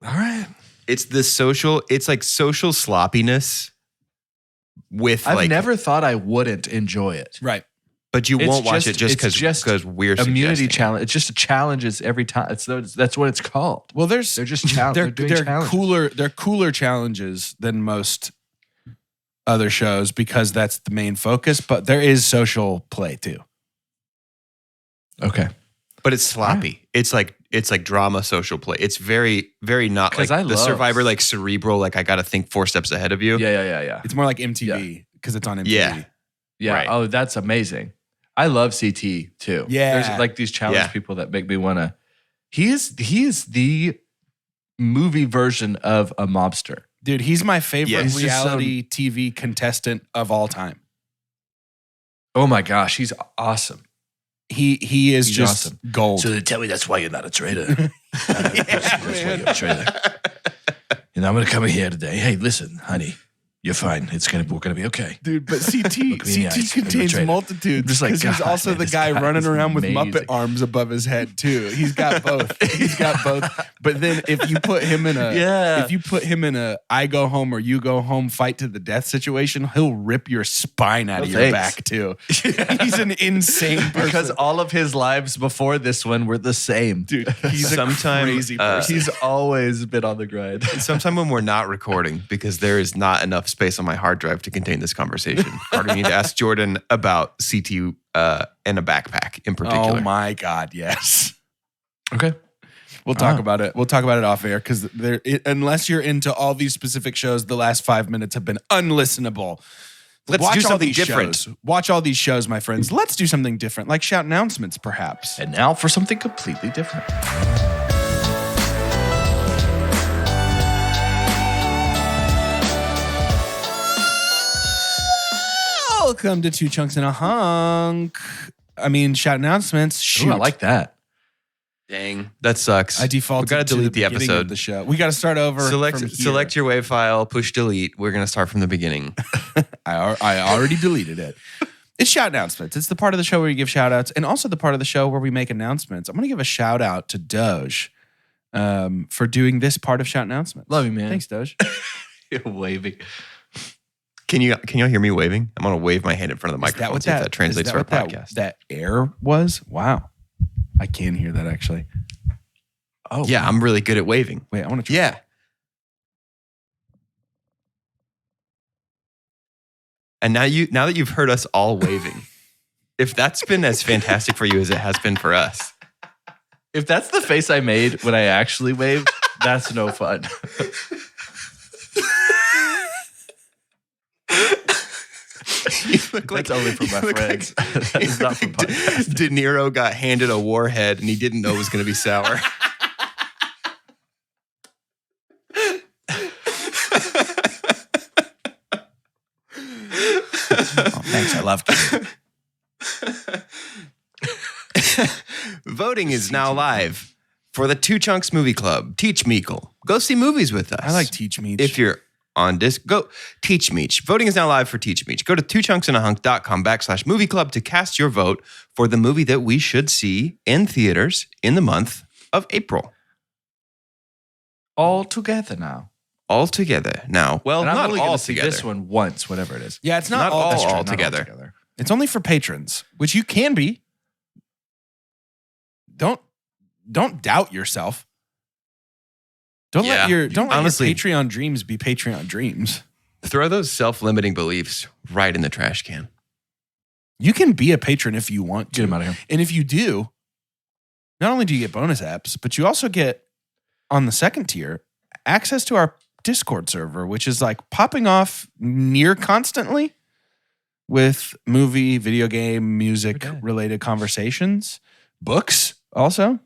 B: All right.
C: It's like social sloppiness with
B: I've
C: like,
B: never thought I wouldn't enjoy it.
A: Right.
C: but you
B: It's
C: won't watch
B: just-
C: it just
B: it's just
C: because we're
B: Immunity
C: suggesting it.
B: challenge. It's just a challenge. It's every time. That's what it's called.
A: Well, they're
B: They're just they're doing challenges.
A: cooler. They're cooler challenges than most other shows because that's the main focus. But there is social play too.
B: Okay.
C: But it's sloppy. It's like drama social play. It's very, very not
B: 'Cause
C: like
B: I
C: the
B: love-
C: Survivor, like cerebral, like I got to think 4 steps ahead of you.
B: Yeah.
A: It's more like MTV because it's on MTV.
C: Yeah.
B: Yeah.
C: Right.
B: Oh, that's amazing. I love CT too.
A: Yeah.
B: There's like these challenge
C: Yeah.
B: people that make me want to. He is the movie version of a mobster.
A: Dude, he's my favorite
C: Yeah, he's
B: just
A: reality TV contestant of all time.
B: Oh my gosh, he's awesome.
A: He is
B: He's
A: just
B: awesome.
A: gold.
B: So they tell me that's why you're not a trader.
A: Yeah,
B: why
A: man.
B: you're a trader. And I'm gonna come in here today. Hey, listen, honey, you're fine. We're gonna be okay.
A: Dude, but CT
B: Look me in the eyes.
A: contains
B: Trader.
A: multitudes.
B: Just like,
A: Because he's
B: God,
A: also
B: man,
A: the
B: this
A: guy
B: guy
A: running
B: is
A: around with
B: amazing.
A: Muppet arms above his head too. He's got both. He's got both. But then if you put him in a I go home or you go home fight to the death situation, he'll rip your spine out of your
B: thanks.
A: back too. He's an insane person.
B: Because all of his lives before this one were the same.
A: Dude, he's
C: Sometime,
A: a crazy person.
B: He's always been on the grind.
C: Sometime when we're not recording, because there is not enough space on my hard drive to contain this conversation. Carter, you need to ask Jordan about CT and a backpack in particular.
A: Oh my God, yes.
B: Okay.
A: We'll talk about it. We'll talk about it off air because unless you're into all these specific shows, the last 5 minutes have been unlistenable.
C: Let's
A: Watch
C: do
A: all
C: something
A: these
C: different.
A: shows. Watch all these shows, my friends. Let's do something different, like shout announcements, perhaps.
B: And now for something completely different.
A: Welcome to Two Chunks and a Hunk. I mean, shout announcements. Shoot.
B: Ooh, I like that.
C: Dang, that sucks.
A: I defaulted
C: We got to
A: to
C: delete the
A: beginning
C: episode.
A: of the show. We got to start over. from here.
C: Select your wave file, push delete. We're gonna start from the beginning.
A: I already deleted it. It's shout announcements. It's the part of the show where you give shout outs and also the part of the show where we make announcements. I'm going to give a shout out to Doge for doing this part of shout announcements.
B: Love you, man.
A: Thanks, Doge.
B: You're waving.
C: Can y'all hear me waving? I'm gonna wave my hand in front of the
A: Is that
C: microphone.
A: what
C: See if that translates
A: is
C: to our
A: that what
C: podcast.
A: That air was? Wow. I can hear that actually.
B: Oh,
C: Yeah, I'm really good at waving.
A: Wait, I want to try.
C: Yeah. And now that you've heard us all waving, if that's been as fantastic for you as it has been for us.
B: If that's the face I made when I actually waved, that's no fun.
C: You look like,
B: That's only for my friends. That is not for podcasts.
C: De Niro got handed a warhead and he didn't know it was going to be sour.
A: Oh, thanks, I love you.
C: Voting is now live for the Two Chunks Movie Club. Teach Meekle. Go see movies with us.
A: I like Teach Meech.
C: If you're on disc, go Teach Meech. Voting is now live for Teach Meech. Go to twochunksinahunk.com/movie club to cast your vote for the movie that we should see in theaters in the month of April.
B: All together now.
C: All together now. Well,
B: And I'm
C: not
B: only
C: all
B: going to see
C: together.
B: this one once, whatever it is.
A: Yeah, it's
C: Not
A: not, all,
C: all
A: that's true.
C: all
A: Not
C: together.
A: It's only for patrons, which you can be. Don't doubt yourself. Don't
C: Yeah.
A: let your
C: Honestly-
A: Patreon dreams be Patreon dreams.
C: Throw those self-limiting beliefs right in the trash can.
A: You can be a patron if you want to.
B: Get him out of here.
A: And if you do, not only do you get bonus apps, but you also get, on the second tier, access to our Discord server, which is like popping off near constantly with movie, video game, music
B: Okay.
A: related conversations, books also.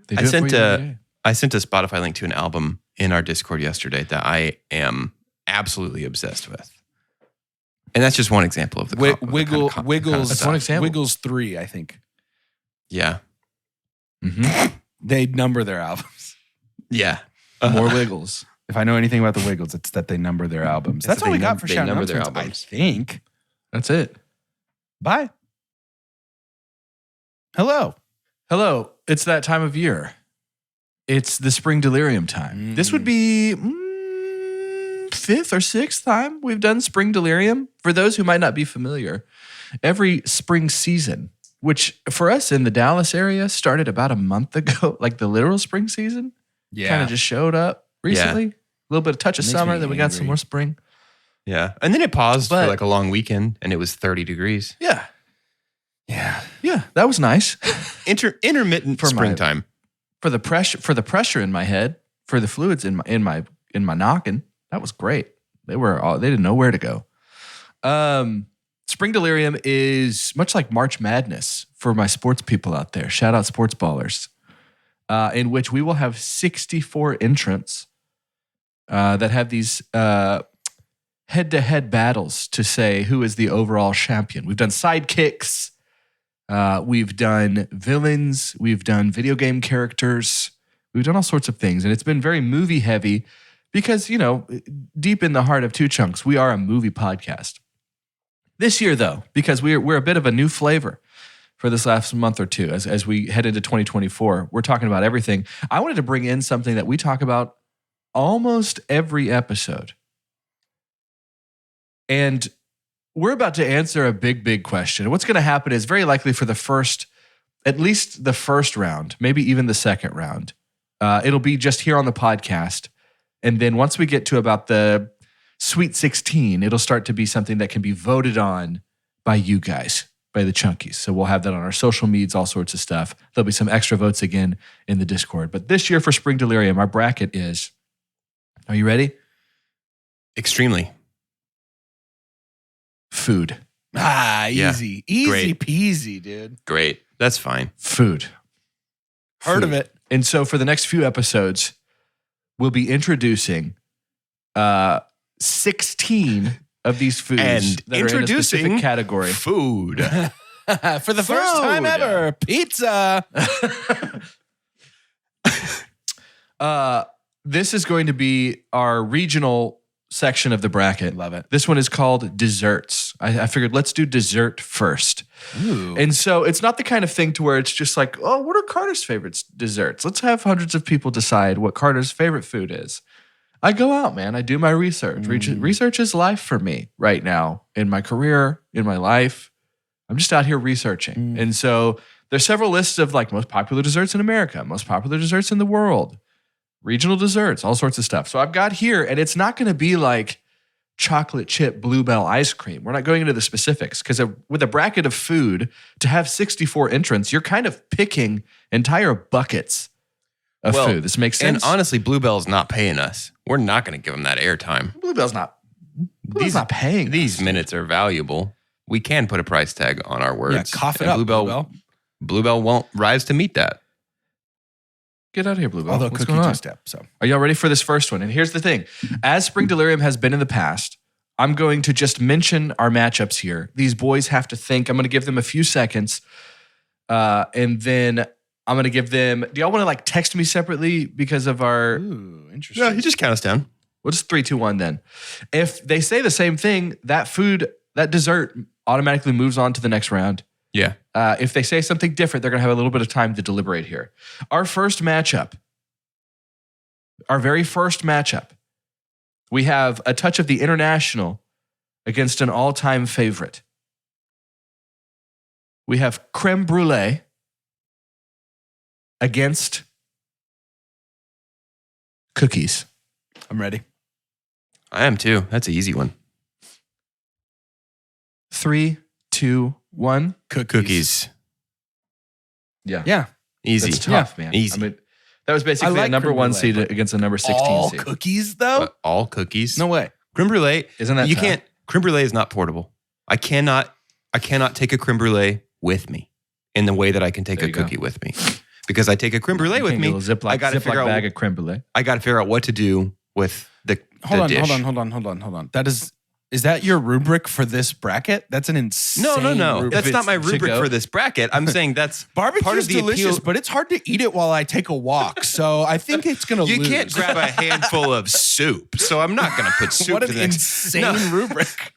B: They
C: I
B: do it for
C: sent
B: you
C: a-
B: every day.
C: I sent a Spotify link to an album in our Discord yesterday that I am absolutely obsessed with. And that's just one example of the of the kind of
A: Wiggles.
C: stuff.
B: That's one example.
A: Wiggles 3, I think.
C: Yeah.
B: Mm-hmm.
A: They number their albums.
C: Yeah.
B: More wiggles.
A: If I know anything about the Wiggles, it's that they number their albums.
C: It's
A: That's
C: that
A: all
C: they
A: we got
C: num-
A: for
C: they
A: shout
C: number their
A: announcements,
C: albums.
A: I think.
B: That's it.
A: Bye. Hello.
B: Hello. It's that time of year. It's the Spring Delirium time. This would be fifth or sixth time we've done Spring Delirium. For those who might not be familiar, every spring season, which for us in the Dallas area started about a month ago, like the literal spring season, kind of just showed up recently. A little bit of touch of
A: Makes
B: summer,
A: me
B: then we got some
A: angry.
B: more spring.
C: Yeah. And then it paused
B: But-
C: for like a long weekend and it was 30 degrees.
B: Yeah.
A: Yeah.
B: Yeah. That was nice.
C: Intermittent
B: For my-
C: springtime.
B: for the pressure in my head, for the fluids in my noggin, that was great. They didn't know where to go. Spring Delirium is much like March Madness for my sports people out there. Shout out sports ballers, in which we will have 64 entrants that have these head-to-head battles to say who is the overall champion. We've done sidekicks. We've done villains. We've done video game characters. We've done all sorts of things. And it's been very movie heavy because, you know, deep in the heart of Two Chunks, we are a movie podcast. This year, though, because we're a bit of a new flavor for this last month or two as we head into 2024, we're talking about everything. I wanted to bring in something that we talk about almost every episode. And we're about to answer a big, big question. What's going to happen is very likely for at least the first round, maybe even the second round, it'll be just here on the podcast. And then once we get to about the Sweet 16, it'll start to be something that can be voted on by you guys, by the Chunkies. So we'll have that on our social medias, all sorts of stuff. There'll be some extra votes again in the Discord. But this year for Spring Delirium, our bracket is, are you ready?
C: Extremely.
B: Food.
A: Ah,
C: Yeah.
A: easy. Easy
C: Great.
A: peasy, dude.
C: Great. That's fine.
B: Food.
A: Heard of
B: Food.
A: it.
B: And so for the next few episodes, we'll be introducing 16 of these foods
C: And
B: that are in a
C: introducing
B: specific category.
C: Food.
A: For the first time
B: Food.
A: ever, pizza.
B: This is going to be our regional section of the bracket.
A: Love it.
B: This one is called desserts. I figured let's do dessert first.
A: Ooh.
B: And so it's not the kind of thing to where it's just like, oh, what are Carter's favorite desserts? Let's have hundreds of people decide what Carter's favorite food is. I go out, man. I do my research. Research is life for me right now in my career, in my life. I'm just out here researching. And so there's several lists of like most popular desserts in America, most popular desserts in the world, regional desserts, all sorts of stuff. So I've got here, and it's not going to be like chocolate chip Bluebell ice cream. We're not going into the specifics because with a bracket of food, to have 64 entrants, you're kind of picking entire buckets of food. This makes sense.
C: And honestly, Bluebell's not paying us. We're not going to give them that airtime.
B: Bluebell's not paying.
C: These minutes are valuable. We can put a price tag on our words.
A: Yeah, cough it up, Bluebell.
C: Bluebell won't rise to meet that.
B: Get out of here, Bluebell.
A: Although
B: What's
A: Cookie
B: going on?
A: just step. So
B: Are y'all ready for this first one? And here's the thing. As Spring Delirium has been in the past, I'm going to just mention our matchups here. These boys have to think. I'm going to give them a few seconds. And then I'm going to give them... Do y'all want to like text me separately because of our...
A: Ooh, interesting.
C: Yeah, you just count us down.
B: We'll just 3, 2, 1 then. If they say the same thing, that dessert automatically moves on to the next round.
C: Yeah.
B: If they say something different, they're going to have a little bit of time to deliberate here. Our very first matchup, we have a touch of the international against an all-time favorite. We have creme brulee against cookies.
A: I'm ready.
C: I am too. That's an easy one.
B: 3, 2, 1.
C: Cookies.
B: Yeah.
A: Yeah.
C: Easy.
B: That's tough, man.
C: Easy.
B: I mean, that was basically
A: like
B: a number
A: creme
B: 1
A: brulee,
B: seed
A: but
B: against a number 16
A: All
B: seed.
A: cookies, though?
C: But all cookies.
A: No way.
C: Creme brulee.
B: Isn't that
C: you
B: tough?
C: can't. Creme brulee is not portable. I cannot take a creme brulee with me in the way that I can take
B: There
C: a
B: you go.
C: cookie with me. Because I take a creme brulee with me, I got to figure out.
B: bag of creme brulee.
C: I got to figure out what to do with the
A: Hold
C: dish.
A: on. That is that your rubric for this bracket? That's an insane
C: No.
A: rubric.
C: That's not my
B: to
C: rubric
B: go.
C: for this bracket. I'm saying that's part
A: Barbecue's
C: of the
A: delicious,
C: appeal.
A: but it's hard to eat it while I take a walk. So I think it's going to lose.
C: You can't grab a handful of soup, so I'm not going to put soup.
A: What
C: to
A: an
C: the next.
A: insane rubric.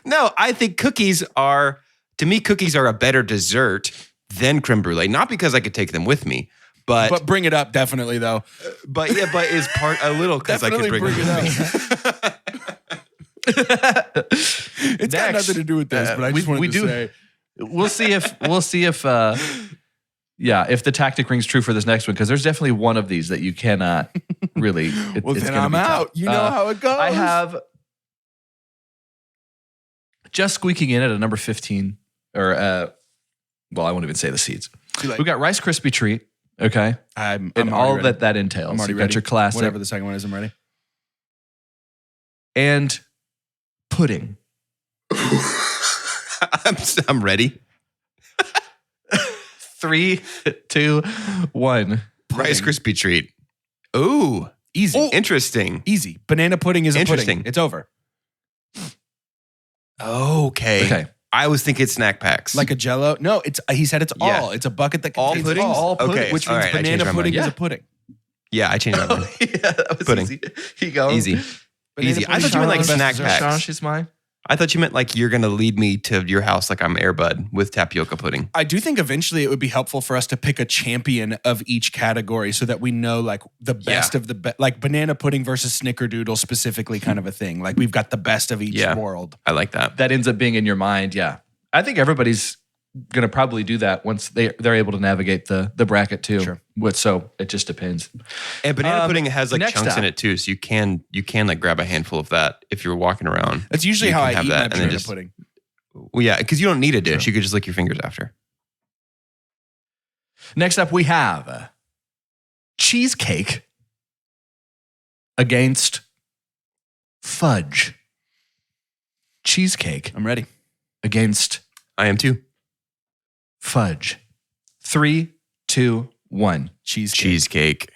C: No, I think cookies are a better dessert than creme brulee. Not because I could take them with me,
A: But bring it up, definitely, though.
C: but is part a little because I could
A: Definitely
C: bring
A: bring
C: them
A: it
C: with me.
A: up. It's got
B: Next,
A: nothing to do with this, but I just wanted to say.
B: We'll see if if the tactic rings true for this next one, because there's definitely one of these that you cannot really.
A: Well,
B: it's
A: then
B: gonna
A: I'm
B: be tough.
A: out. You know how it goes.
B: I have just squeaking in at a number 15, or I won't even say the seeds. We've got Rice Krispie treat, okay,
A: I'm
B: and
A: already
B: all
A: ready.
B: that entails.
A: I'm already
B: You've
A: ready.
B: got your classic,
A: Whatever the second one is, I'm ready.
B: and pudding.
C: I'm ready.
B: 3, 2, 1.
C: Rice Krispie treat. Ooh,
A: Easy.
C: interesting.
A: Easy. Banana pudding is a
C: Interesting.
A: pudding. It's over.
C: Okay. I was thinking snack packs.
A: Like a Jello. No, he said it's
C: Yeah.
A: all. It's a bucket that
C: All
A: contains
C: puddings?
A: all pudding,
C: Okay,
A: which
C: all
A: means
C: right, I changed
A: banana
C: my
A: pudding
C: mind.
A: is a pudding.
C: yeah, I changed my mind.
B: Yeah, that was
C: Pudding.
B: easy. Here you go.
C: Easy.
A: Banana
C: Easy. I
A: pudding
C: thought you meant like
A: is the best
C: snack
A: dessert.
C: packs.
B: She's mine.
C: I thought you meant like you're going to lead me to your house like I'm Air Bud with tapioca pudding.
A: I do think eventually it would be helpful for us to pick a champion of each category so that we know like the best of the best, like banana pudding versus snickerdoodle specifically kind of a thing. Like we've got the best of each
C: Yeah.
A: world.
C: I like that.
B: That ends up being in your mind. Yeah. I think everybody's going to probably do that once they're able to navigate the bracket too.
A: Sure.
B: So it just depends.
C: And banana pudding has like
B: next
C: chunks in
B: up.
C: it too, so you can like grab a handful of that if you're walking around.
A: That's usually
C: You
A: how
C: can
A: I
C: have
A: eat
C: that
A: my
C: and then
A: banana
C: just-
A: pudding.
C: Well, yeah, because you don't need a dish. You could just lick your fingers after.
B: Next up, we have cheesecake against fudge. Cheesecake
A: I'm ready.
B: against
C: I am too.
B: fudge. 3, 2, 1.
C: Cheesecake.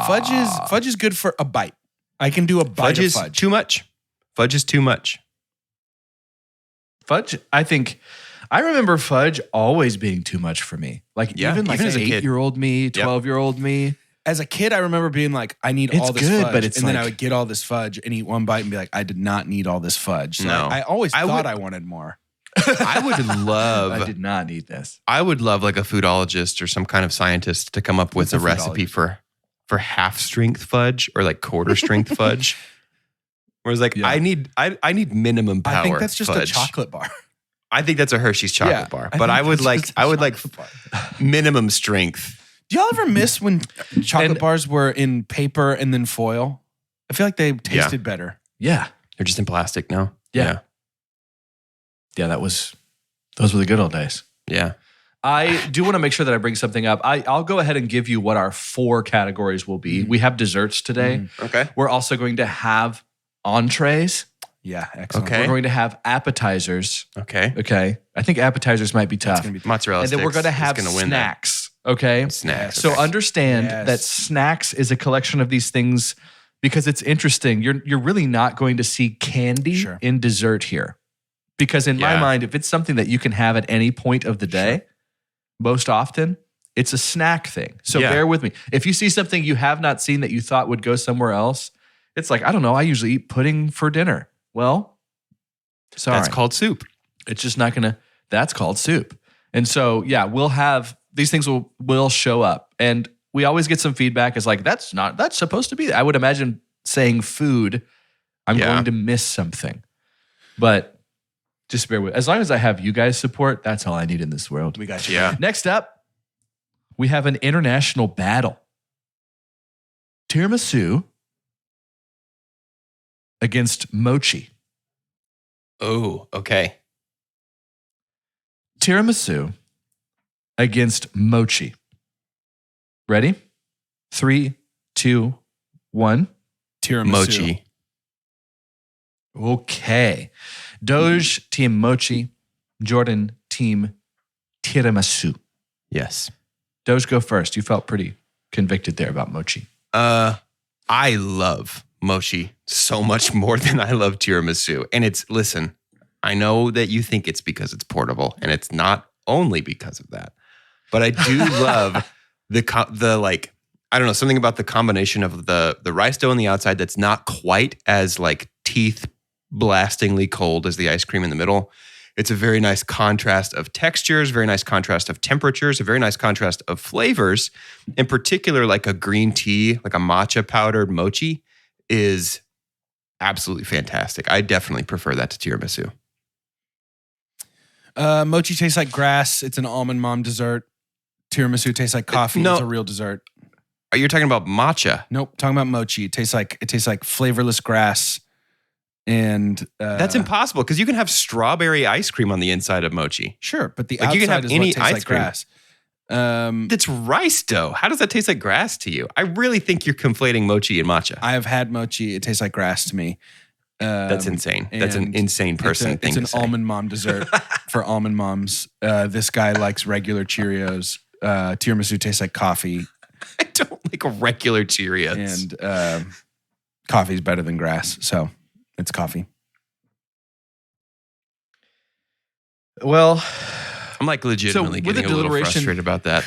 A: Fudge is good for a bite. I can do a bite
C: Fudge
A: of
C: is
A: fudge.
C: too much. Fudge is too much.
B: Fudge, I remember fudge always being too much for me. Like
C: Yeah,
B: even
C: even as a kid.
B: 8-year-old me, 12-year-old me.
A: As a kid, I remember being like, I need
B: It's
A: all this
B: good,
A: fudge.
B: but it's
A: and then
B: like-
A: I would get all this fudge and eat one bite and be like, I did not need all this fudge. So
C: No.
A: I always
C: I
A: thought
C: would-
A: I wanted more.
C: I would
B: I
C: love
B: did not need this.
C: I would love like a foodologist or some kind of scientist to come up with
A: What's
C: a
A: a
C: recipe for half strength fudge or like quarter strength fudge. Whereas like
B: Yeah.
C: I need minimum power.
A: I think that's just
C: fudge.
A: a chocolate bar.
C: I think that's a Hershey's chocolate
A: Yeah,
C: bar.
A: I
C: But
A: think
C: I would
A: that's
C: like
A: just a
C: I would like
A: chocolate bar.
C: minimum strength.
A: Do y'all ever miss when chocolate
B: And-
A: bars were in paper and then foil? I feel like they tasted better.
B: Yeah.
C: They're just in plastic now.
B: Yeah. Yeah, those were the good old days.
C: Yeah.
B: I do want to make sure that I bring something up. I'll go ahead and give you what our 4 categories will be. We have desserts today.
C: Okay.
B: We're also going to have entrees.
A: Yeah, excellent.
C: Okay.
B: We're going to have appetizers.
C: Okay.
B: Okay. I think appetizers might be tough.
A: gonna be-
C: Mozzarella
B: And then we're
C: sticks
B: going to have
C: is gonna win that.
B: snacks. Okay.
C: Snacks.
B: So
C: okay.
B: understand
A: Yes.
B: that snacks is a collection of these things because it's interesting. You're really not going to see candy
A: Sure.
B: in dessert here. Because in my
C: Yeah.
B: mind, if it's something that you can have at any point of the day, most often, it's a snack thing. So
C: Yeah.
B: bear with me. If you see something you have not seen that you thought would go somewhere else, it's like, I don't know, I usually eat pudding for dinner. Well, sorry.
C: That's called soup.
B: It's just not gonna, that's called soup. And so, yeah, we'll have, these things will show up. And we always get some feedback. It's like, that's supposed to be, I would imagine saying food, I'm
C: Yeah.
B: going to miss something. But just bear with, as long as I have you guys support, that's all I need in this world.
A: We got you.
C: Yeah.
B: Next up, we have an international battle. Tiramisu against Mochi.
C: Oh, okay.
B: Tiramisu against Mochi. Ready? 3, 2, 1.
A: Tiramisu.
C: Mochi.
B: Okay. Doge, team Mochi. Jordan, team Tiramisu.
C: Yes.
B: Doge, go first. You felt pretty convicted there about Mochi.
C: I love Mochi so much more than I love tiramisu. And listen, I know that you think it's because it's portable, and it's not only because of that. But I do love the like, I don't know, something about the combination of the rice dough on the outside that's not quite as like teeth blastingly cold as the ice cream in the middle. It's a very nice contrast of textures, very nice contrast of temperatures, a very nice contrast of flavors. In particular, like a green tea, like a matcha powdered mochi is absolutely fantastic. I definitely prefer that to tiramisu.
A: Mochi tastes like grass. It's an almond mom dessert. Tiramisu tastes like coffee.
C: No.
A: It's a real dessert.
C: Are you talking about matcha?
A: Nope. Talking about mochi. It tastes like flavorless grass. And
C: That's impossible because you can have strawberry ice cream on the inside of mochi.
A: Sure, but the
C: Like,
A: outside
C: you can have
A: is
C: any
A: what tastes
C: ice
A: like
C: cream.
A: grass.
C: It's rice dough. How does that taste like grass to you? I really think you're conflating mochi and matcha.
A: I have had mochi. It tastes like grass to me.
C: That's insane. That's an
A: and
C: insane person thing
A: It's
C: to
A: an
C: say.
A: almond mom dessert for almond moms. This guy likes regular Cheerios. Tiramisu tastes like coffee,
C: I don't like regular Cheerios.
A: and coffee's better than grass. So it's coffee.
B: Well,
C: I'm like legitimately
B: So with
C: getting
B: the
C: a little
B: deliberation-
C: frustrated about that.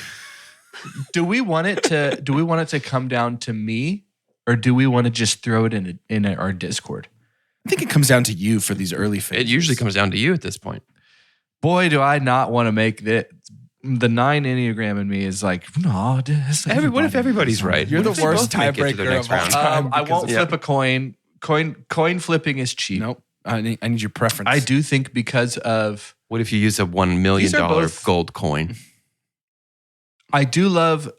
B: do we want it to come down to me, or do we want to just throw it in our Discord?
A: I think it comes down to you for these early phases.
C: It usually comes down to you at this point.
B: Boy, do I not want to make the 9 Enneagram in me is like, no.
C: What if everybody's right?
A: You're
C: What
A: the
C: if they
A: worst
C: both make it to the
A: tiebreaker
C: next
A: of all
C: round?
A: time.
B: I
A: because
B: won't
A: of-
B: flip a coin. Coin flipping is cheap.
A: Nope. I need your preference.
B: I do think because of
C: What if you use a $1 million
B: These are both-
C: gold coin?
B: I do love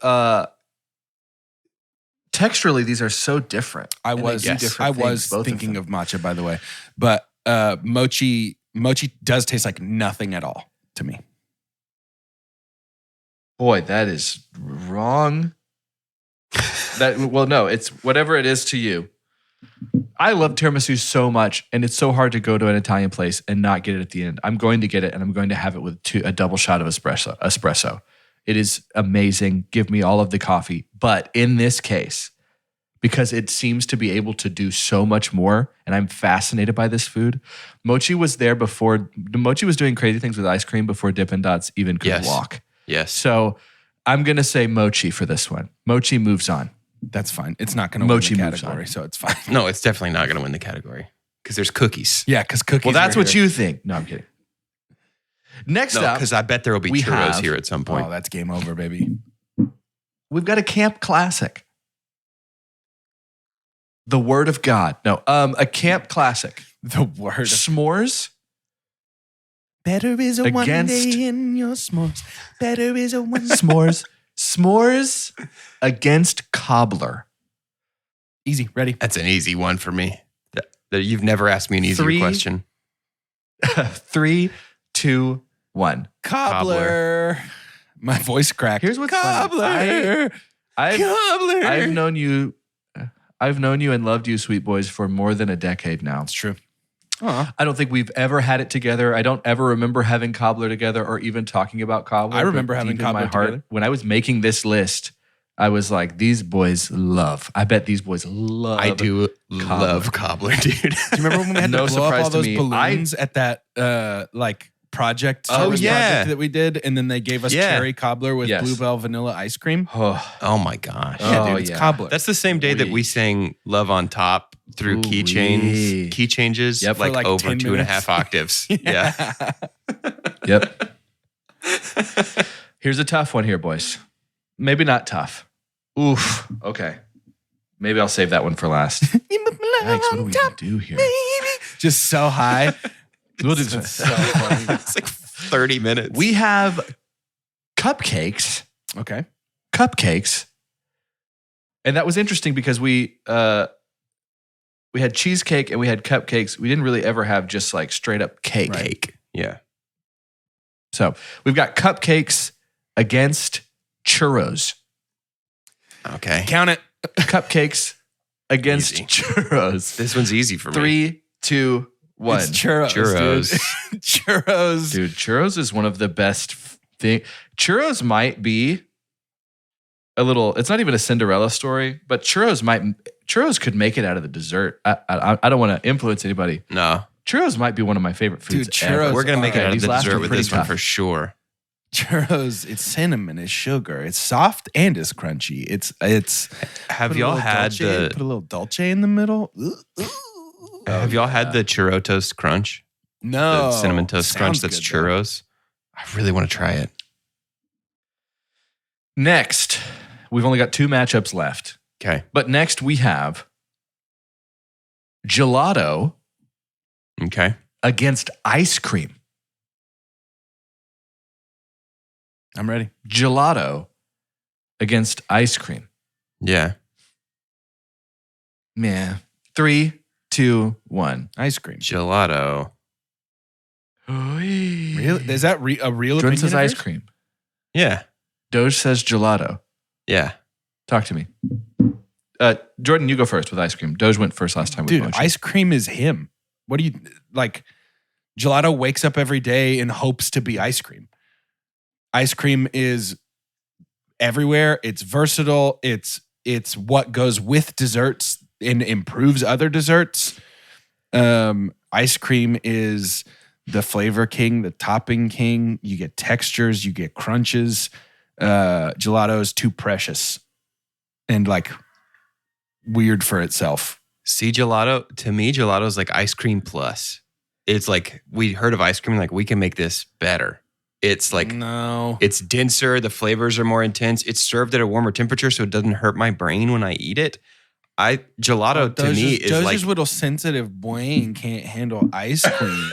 B: texturally these are so different.
A: I
B: And they
A: was
B: do different
A: I
B: things,
A: was
B: both of
A: thinking
B: them.
A: of matcha, by the way, but mochi does taste like nothing at all to me.
B: Boy, that is wrong. No, it's whatever it is to you. I love tiramisu so much, and it's so hard to go to an Italian place and not get it at the end. I'm going to get it, and I'm going to have it with a double shot of espresso. It is amazing. Give me all of the coffee. But in this case, because it seems to be able to do so much more, and I'm fascinated by this food. Mochi was there before. Mochi was doing crazy things with ice cream before Dippin' Dots even could
C: Yes.
B: walk.
C: Yes.
B: So I'm going to say Mochi for this one. Mochi moves on.
A: That's fine. It's not going to
B: Mochi
A: win the
B: moves
A: category,
B: on.
A: so it's fine.
C: No, it's definitely not going to win the category because there's cookies.
A: Yeah, because cookies.
B: Well, that's
A: are
B: what
A: here.
B: you think. No, I'm kidding. Next
C: No,
B: up,
C: because I bet there will be
B: we
C: churros
B: have-
C: here at some point.
A: Oh, that's game over, baby.
B: we've got a camp classic. The Word of God. No, a camp classic.
A: The word. Of
B: S'mores
A: better is a one
B: Against-
A: day in your s'mores. Better is a one.
B: S'mores against cobbler.
A: Easy. Ready?
C: That's an easy one for me. You've never asked me an easier
B: 3,
C: question.
B: 3, 2, 1.
A: Cobbler. My voice cracked.
B: Here's what's
A: Cobbler.
B: funny.
A: Cobbler.
B: I've known you and loved you, Sweet Boys, for more than a decade now.
A: It's true.
B: I don't think we've ever had it together. I don't ever remember having Cobbler together or even talking about Cobbler.
A: I remember
B: but
A: having
B: deep in
A: Cobbler
B: my heart,
A: together.
B: when I was making this list, I was like, these boys love. I bet these boys love.
C: I do love Cobbler, dude.
A: Do you remember when we had
B: No
A: to blow up
B: surprise
A: all
B: to
A: those
B: me.
A: balloons at that project?
C: Oh,
A: service
C: yeah.
A: project that we did, and then they gave us
C: Yeah.
A: cherry cobbler with
B: Yes.
A: bluebell vanilla ice cream.
C: Oh my gosh.
A: Yeah,
B: Oh,
A: dude, it's
B: yeah.
A: cobbler.
C: That's the same day that we sang Love on Top through
B: Ooh-wee.
C: key changes,
B: Yep.
A: For like
C: over
A: 10
C: 2.5
A: minutes.
C: octaves. Yeah.
B: Yep. Here's a tough one here, boys. Maybe not tough. Oof. Okay. Maybe I'll save that one for last. Yikes, what do we even do here?
A: Just so high.
B: We'll do this.
A: So funny.
C: It's like 30 minutes.
B: We have cupcakes.
A: Okay.
B: Cupcakes. And that was interesting because we had cheesecake and we had cupcakes. We didn't really ever have just like straight up cake.
C: Cake. Yeah.
B: So we've got cupcakes against churros.
C: Okay.
A: Count it.
B: Cupcakes against
C: Easy.
B: churros.
C: This one's easy for me.
B: 3, 2, 1.
A: It's churros.
C: Churros.
A: Dude. Churros.
B: Dude, churros is one of the best thing. Churros might be a little. It's not even a Cinderella story, but churros could make it out of the dessert. I don't want to influence anybody.
C: No.
B: Churros might be one of my favorite foods.
A: Dude, churros
B: ever.
C: We're going to make it
A: Okay,
C: out of
B: these
C: the
B: last
C: dessert
B: were
C: with
B: pretty
C: this one
B: tough.
C: for sure.
A: Churros. It's cinnamon. It's sugar. It's soft and it's crunchy. It's.
C: Have
A: put a
C: y'all
A: little
C: had
A: dulce, put a little dulce in the middle?
C: have y'all had the churro toast crunch?
A: No.
C: The cinnamon toast crunch
A: Sounds
C: that's
A: good, though.
C: churros? I really want to try it.
B: Next, we've only got 2 matchups left.
C: Okay.
B: But next we have gelato
C: Okay.
B: against ice cream.
A: I'm ready.
B: Gelato against ice cream.
C: Yeah.
B: Man. 3, 2, 1.
A: Ice cream.
C: Gelato.
A: Really? Is that a real
B: Jordan
A: opinion?
B: says
A: of
B: ice
A: yours?
B: cream.
C: Yeah.
B: Doge says gelato.
C: Yeah.
B: Talk to me. Jordan, you go first with ice cream. Doge went first last time with
A: Dude,
B: Mochi.
A: ice cream is him. What do you like? Gelato wakes up every day and hopes to be ice cream. Ice cream is everywhere. It's versatile. It's what goes with desserts and improves other desserts. Ice cream is the flavor king, the topping king. You get textures, you get crunches. Gelato is too precious and like weird for itself.
C: See, gelato, to me, gelato is like ice cream plus. It's like, we heard of ice cream, like we can make this better. It's like,
A: No.
C: it's denser. The flavors are more intense. It's served at a warmer temperature, so it doesn't hurt my brain when I eat it. Gelato to me is like
A: Doja's little sensitive brain can't handle ice cream.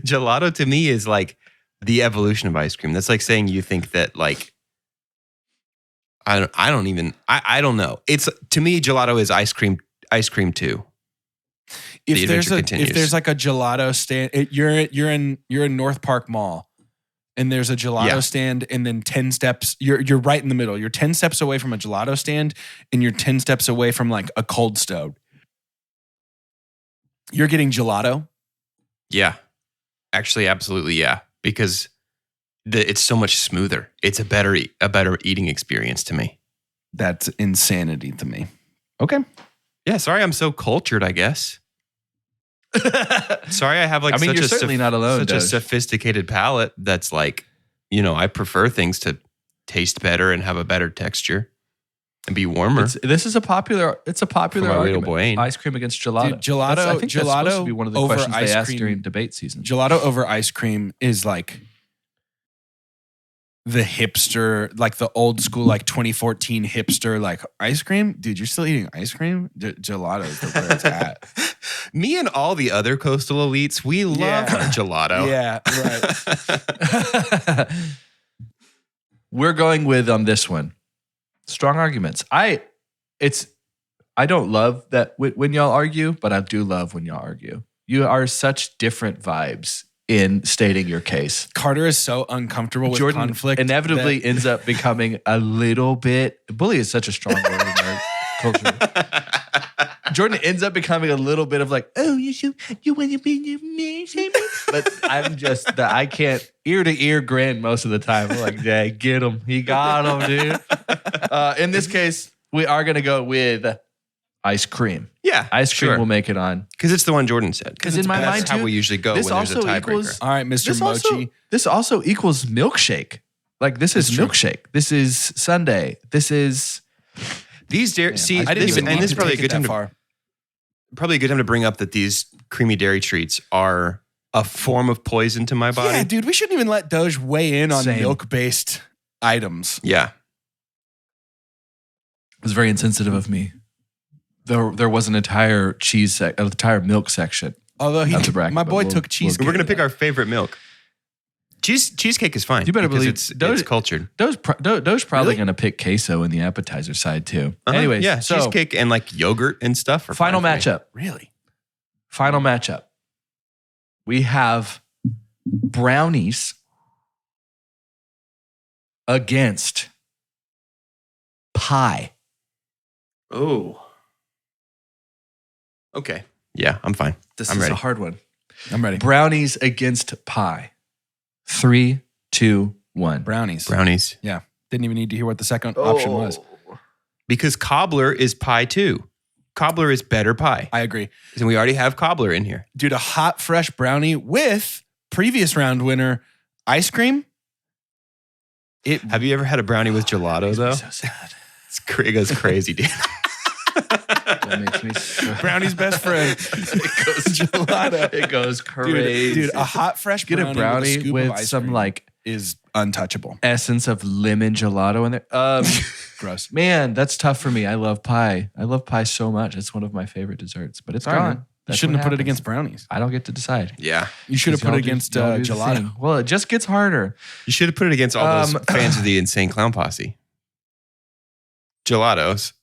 C: gelato to me is like the evolution of ice cream. That's like saying you think that like I don't know. It's to me gelato is ice cream too. The adventure continues.
A: If there's like a gelato stand, you're in North Park Mall, and there's a gelato stand, and then 10 steps, you're right in the middle. You're 10 steps away from a gelato stand, and you're 10 steps away from like a cold stove. You're getting gelato.
C: Yeah. Actually, absolutely, yeah. Because it's so much smoother. It's a better eating experience to me.
A: That's insanity to me. Okay.
C: Yeah, sorry I'm so cultured, I guess. Sorry I have like
B: I mean,
C: such
B: you're
C: a
B: certainly not alone,
C: such a
B: Doge.
C: sophisticated palate that's like, I prefer things to taste better and have a better texture and be warmer.
B: This is a popular. It's a popular
C: For my little
B: argument.
C: brain.
B: Ice cream against gelato.
A: Dude, gelato-
B: I think that's supposed to
A: gelato
B: be one of the
A: over
B: questions
A: ice
B: they ask
A: cream.
B: during debate season.
A: Gelato over ice cream is like the hipster, like the old school, like 2014 hipster, like ice cream. Dude, you're still eating ice cream? Gelato is where it's at.
C: Me and all the other coastal elites, we love our gelato.
A: Yeah, right.
B: We're going with on this one. Strong arguments. It's I don't love that when y'all argue, but I do love when y'all argue. You are such different vibes in stating your case.
A: Carter is so uncomfortable with
B: Jordan
A: conflict.
B: inevitably ends up becoming a little bit. Bully is such a strong word in our culture. Jordan ends up becoming a little bit of like, oh, you want to be me, but I'm just I can't ear to ear grin most of the time. I'm like, yeah, get him, he got him, dude. In this case, we are gonna go with ice cream.
C: Yeah,
B: Ice cream
C: sure.
B: will make it on.
C: Because it's the one Jordan said.
B: Because in my mind,
C: that's how
B: too,
C: we usually go when
B: this
C: there's a
B: also
C: tiebreaker.
B: equals-
A: All right, Mr. Mochi.
B: This also equals milkshake. Like this is milkshake. This is Sunday. This is
C: These dairy.
B: Man,
C: See,
B: I didn't
C: this,
B: even
C: and
B: need
C: this is
B: to
C: probably a
A: take it
C: good time
A: that
C: to
A: far.
C: probably a good time to bring up that these creamy dairy treats are a form of poison to my body.
A: Yeah, dude, we shouldn't even let Doge weigh in on
B: Same.
A: milk-based items.
C: Yeah.
B: It was very insensitive of me. There was an entire entire milk section.
A: Although
B: That's a bracket,
A: my
B: but
A: boy
B: we'll-
A: took cheesecake.
C: We're gonna pick our favorite milk. Cheesecake is fine.
B: You better
C: because
B: believe
C: it's cultured.
B: Doge probably
C: Really?
B: going to pick queso in the appetizer side too.
C: Uh-huh.
B: Anyways,
C: yeah,
B: so
C: cheesecake and like yogurt and stuff. Are
B: final
C: fine for me.
B: matchup.
A: Really?
B: Final matchup. We have brownies against pie.
C: Oh. Okay. Yeah, I'm fine.
B: This
C: I'm
B: is
C: ready.
B: a hard one.
A: I'm ready.
B: Brownies against pie. 3, 2, 1.
A: Brownies.
C: Brownies.
A: Didn't even need to hear what the second option was.
C: Because cobbler is pie too. Cobbler is better pie.
A: I agree.
C: And we already have cobbler in here.
A: Dude, a hot, fresh brownie with previous round winner ice cream.
C: Have you ever had a brownie with gelato though?
B: So sad.
C: It goes crazy, dude.
B: That makes me so
A: Brownie's best friend.
B: It goes gelato. It goes crazy.
A: Dude, a hot, fresh
B: Get
A: brownie
B: a brownie
A: with, a scoop
B: with
A: of ice
B: some
A: cream
B: like
A: is untouchable.
B: essence of lemon gelato in there.
A: Gross.
B: Man, that's tough for me. I love pie. I love pie so much. It's one of my favorite desserts, but it's
A: Sorry, man.
B: gone.
A: You
B: That's
A: shouldn't
B: what
A: have put it
B: happens.
A: against brownies.
B: I don't get to decide.
C: Yeah.
A: You should have put it against gelato.
B: thing. Well, it just gets harder.
C: You should have put it against all those fans of the Insane Clown Posse. Gelatos.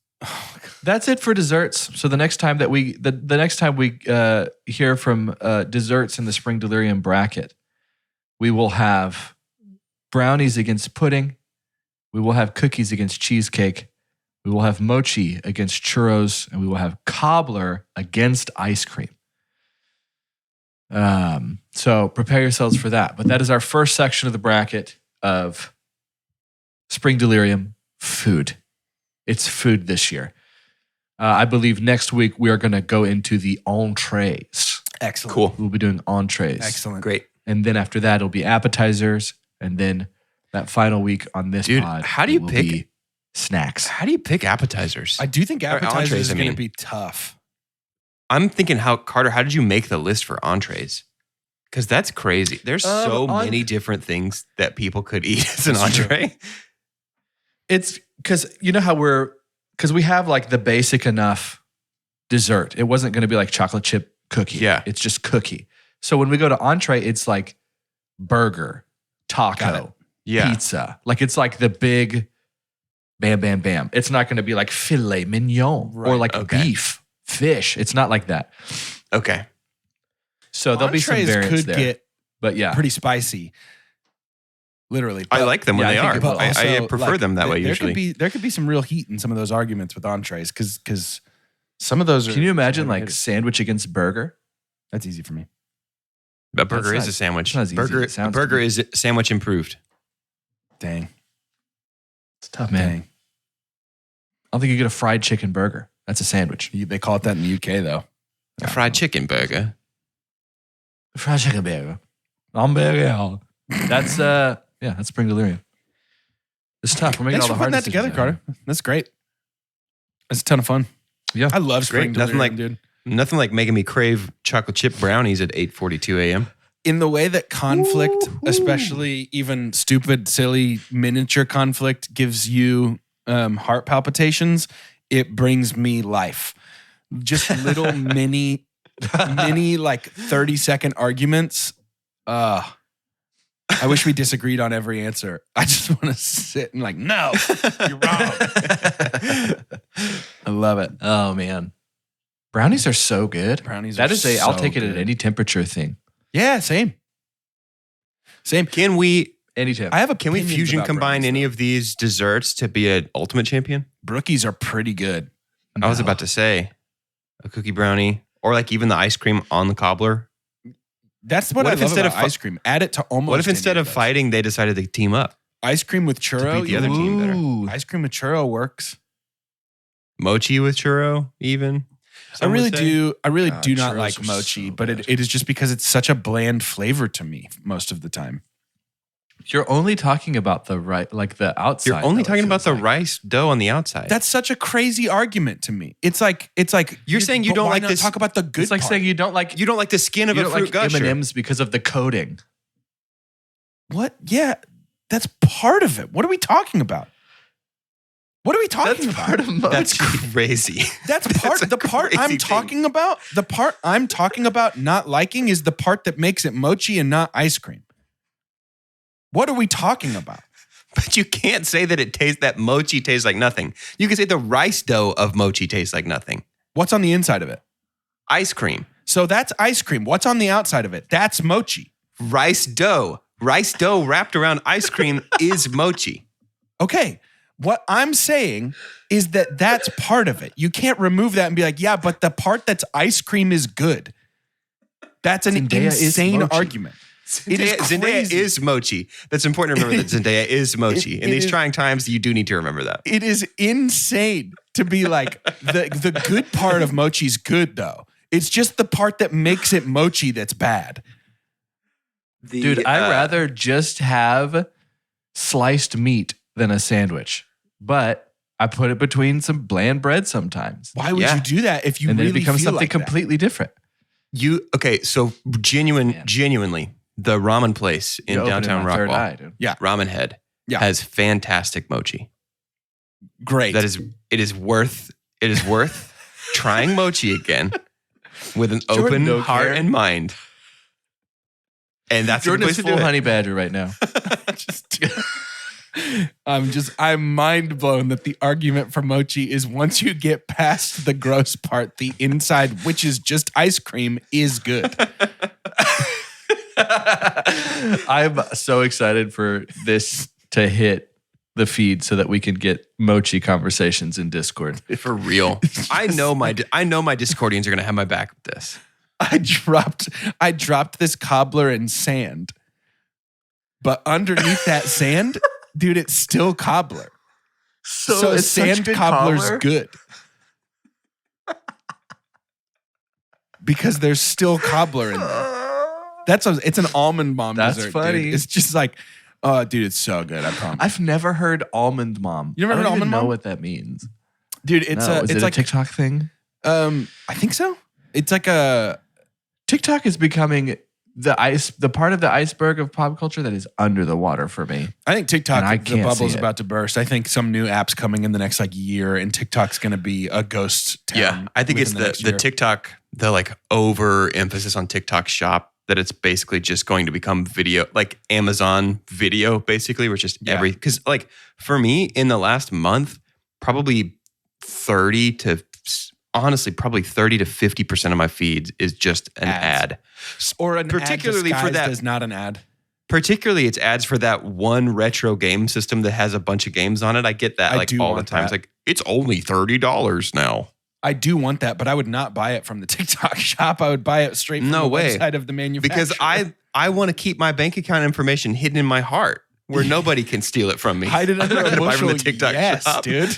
B: That's it for desserts. So the next time that the next time we hear from desserts in the Spring Delirium bracket, we will have brownies against pudding. We will have cookies against cheesecake. We will have mochi against churros, and we will have cobbler against ice cream. So prepare yourselves for that. But that is our first section of the bracket of Spring Delirium food. It's food this year. I believe next week we are going to go into the entrees.
A: Excellent.
C: Cool.
B: We'll be doing entrees.
A: Excellent.
C: Great.
B: And then after that, it'll be appetizers. And then that final week on this
C: Dude,
B: pod,
C: how do you
B: will
C: pick-
B: be snacks?
C: How do you pick appetizers?
A: I do think
C: Or
A: appetizers
C: entrees,
A: is
C: I
A: going to
C: mean.
A: be tough.
C: I'm thinking Carter, how did you make the list for entrees? Because that's crazy. There's so many different things that people could eat as an
B: That's true.
C: entree.
B: It's because you know how because we have like the basic enough dessert. It wasn't going to be like chocolate chip cookie.
C: Yeah.
B: It's just cookie. So when we go to entree, it's like burger,
A: Got it.
B: taco,
C: Yeah.
B: pizza. Like it's like the big bam, bam, bam. It's not going to be like filet mignon or
A: Right,
B: like
C: okay.
B: beef, fish. It's not like that.
C: Okay.
B: So there'll be some
A: Entrees
B: variants
A: could
B: there.
A: get
B: But yeah,
A: pretty spicy. Literally.
C: I like them when
B: yeah,
C: they
B: I think
C: are.
B: it will.
C: I
A: Also,
C: prefer
A: like,
C: them that way
A: there
C: usually.
A: There could be some real heat in some of those arguments with entrees because some of those are.
B: can you imagine
A: some
B: like
A: hitters.
B: sandwich against burger?
A: That's easy for me.
C: A burger
B: That's
C: is
B: not-
C: a sandwich.
B: it's not as easy as
C: Burger,
B: it sounds to
C: burger
B: me.
C: is sandwich improved.
A: Dang.
B: It's tough, man.
A: Dang.
B: I don't think you get a fried chicken burger. That's a sandwich.
A: They call it that in the UK though.
C: A fried chicken burger.
B: Fried chicken burger. Hamburger. That's that's Spring Delirium. It's tough. We're making
A: Thanks
B: all
A: for
B: the hard
A: putting that together,
B: decisions
A: Carter. That's great. That's a ton of fun.
B: Yeah.
A: I love
C: Great.
A: Spring
C: Nothing
A: Delirium,
C: like-
A: dude.
C: Nothing like making me crave chocolate chip brownies at 8:42 a.m.
A: In the way that conflict,
B: Woo-hoo.
A: especially even stupid, silly miniature conflict, gives you heart palpitations, it brings me life. Just little mini like 30-second arguments. I wish we disagreed on every answer. I just want to sit and like, no, you're wrong. I love it.
B: Oh man, brownies are so good.
A: Brownies
B: That
A: are
B: is I'll
A: so
B: take it at
A: good.
B: any temperature thing.
A: Yeah, same.
C: Can we
B: Anytime.
A: I have
C: can we
A: opinions
C: fusion
A: about
C: combine
A: brownies,
C: any
A: though.
C: of these desserts to be an ultimate champion?
A: Brookies are pretty good.
C: I was about to say a cookie brownie or like even the ice cream on the cobbler.
A: That's what
C: What
A: I
C: if
A: love
C: instead
A: about
C: of
A: ice cream. Add it to almost.
C: What if instead
A: any
C: of
A: those.
C: fighting, they decided to team up?
A: ice cream with churro,
C: beat the other team better.
B: Ooh.
A: Ice cream with churro works.
C: Mochi with churro, even. Some would say.
A: I really
B: God,
A: do not
B: churros
A: like
B: are
A: mochi,
B: so
A: but
B: good.
A: it is just because it's such a bland flavor to me most of the time.
B: You're only talking about the the outside.
C: You're only
B: though, it
C: talking about
B: feels
C: the
B: like.
C: rice dough on the outside.
A: That's such a crazy argument to me. It's like
C: You're saying you
A: but
C: don't
A: why
C: like
A: not
C: this-
A: talk about the good
B: It's like
A: part?
B: saying you don't like
C: you don't like the skin of
B: you
C: a
B: don't
C: fruit
B: like
C: gusher.
B: M&Ms because of the coating.
A: What? Yeah, that's part of it. What are we talking about? What are we talking
B: That's
A: about?
B: part of mochi.
C: That's crazy.
A: That's part.
C: That's a
A: The part
C: crazy
A: I'm
C: thing.
A: talking about. The part I'm talking about not liking is the part that makes it mochi and not ice cream. What are we talking about?
C: But you can't say that mochi tastes like nothing. You can say the rice dough of mochi tastes like nothing.
A: What's on the inside of it?
C: Ice cream,
A: So that's ice cream. What's on the outside of it? That's mochi.
C: rice dough wrapped around ice cream is mochi.
A: Okay. What I'm saying is that that's part of it. You can't remove that and be like, yeah, but the part that's ice cream is good. That's an
B: Zendaya is
A: insane
B: mochi.
A: argument. It is
C: Zendaya
A: crazy.
C: is mochi. That's important to remember that Zendaya is mochi. In
A: it
C: these
A: is-
C: trying times, you do need to remember that.
A: It is insane to be like the good part of mochi's good though. It's just the part that makes it mochi that's bad.
B: Dude, I'd rather just have sliced meat than a sandwich. But I put it between some bland bread sometimes.
A: Why would
C: Yeah.
A: you do that if you
B: And then
A: really
B: it becomes
A: feel
B: something
A: like that?
B: completely different.
C: So
B: Man.
C: genuinely, the ramen place in
B: You opened
C: downtown
B: my third
C: Rockwell,
B: eye, dude.
C: Ramen Head,
A: Yeah.
C: has fantastic mochi.
A: Great.
C: It is worth trying mochi again with an
B: Jordan
C: open
B: don't
C: heart
B: care.
C: and mind. And that's
B: Jordan
C: the
B: is
C: place to
B: full
C: do it.
B: honey badger right now.
A: I'm mind blown that the argument for mochi is once you get past the gross part, the inside, which is just ice cream, is good.
B: I'm so excited for this to hit the feed so that we can get mochi conversations in Discord.
C: For real. I know my Discordians are going to have my back with this.
A: I dropped this cobbler in sand, but underneath that sand, dude, it's still cobbler. So
B: it's such
A: sand
B: good
A: cobbler's
B: cobbler.
A: good. Because there's still cobbler in there. It's an almond bomb
B: That's
A: dessert.
B: funny.
A: Dude. It's just like, oh, dude, it's so good. I promise.
B: I've never heard almond mom.
A: You never
B: I
A: heard
B: don't even
A: almond
B: know
A: mom?
B: what that means.
A: Dude, it's
B: No, is
A: it's
B: it
A: like
B: a TikTok thing?
A: I think so. It's like a
B: TikTok is becoming the part of the iceberg of pop culture that is under the water for me.
A: I think TikTok,
B: And I
A: the
B: can't
A: bubble's
B: see it.
A: about to burst. I think some new app's coming in the next like year, and TikTok's going to be a ghost town.
C: Yeah. I think it's
A: within next
C: the
A: year.
C: TikTok, the like over emphasis on TikTok shop, that it's basically just going to become video, like Amazon video, basically, which is
A: Yeah.
C: because like for me in the last month, probably 30 to 50% of my feeds is just an
A: Ads.
C: ad.
A: or an
C: particularly
A: ad
C: for that-
A: is not an ad.
C: Particularly, it's ads for that one retro game system that has a bunch of games on it. I get that
A: I
C: like
A: do
C: all the
A: want
C: time. It's
A: that.
C: like, it's only $30 now.
A: I do want that, but I would not buy it from the TikTok shop. I would buy it straight from
C: No
A: the
C: way.
A: website of the manufacturer.
C: Because I want to keep my bank account information hidden in my heart where nobody can steal it from me.
A: hide it under
C: I'm
A: a
C: gonna buy from
A: bushel.
C: the TikTok
A: yes,
C: shop.
A: dude.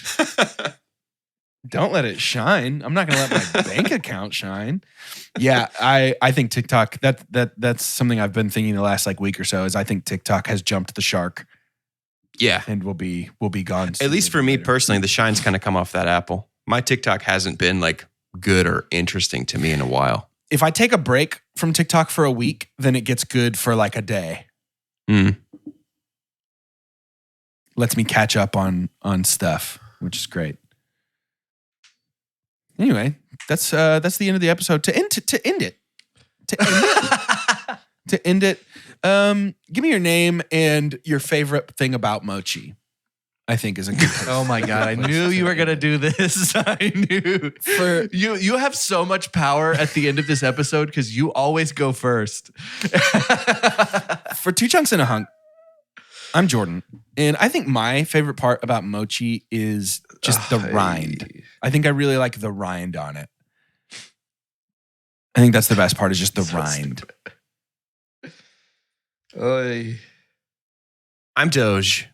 A: Don't let it shine. I'm not going to let my bank account shine. Yeah, I think TikTok, that's something I've been thinking the last like week or so, is I think TikTok has jumped the shark
C: Yeah.
A: and will be gone.
C: At least for me
A: later.
C: personally, the shine's kind of come off that apple. My TikTok hasn't been like good or interesting to me in a while.
A: If I take a break from TikTok for a week, then it gets good for like a day.
C: Mm.
A: Lets me catch up on stuff, which is great. Anyway, that's the end of the episode. To end it, give me your name and your favorite thing about mochi. I think is a good place.
B: Oh my God. I knew you were going to do this. I knew. You have so much power at the end of this episode because you always go first.
A: For 2 chunks and a hunk, I'm Jordan. And I think my favorite part about Mochi is just the rind. I think I really like the rind on it. I think that's the best part is just the rind.
C: I'm Doge.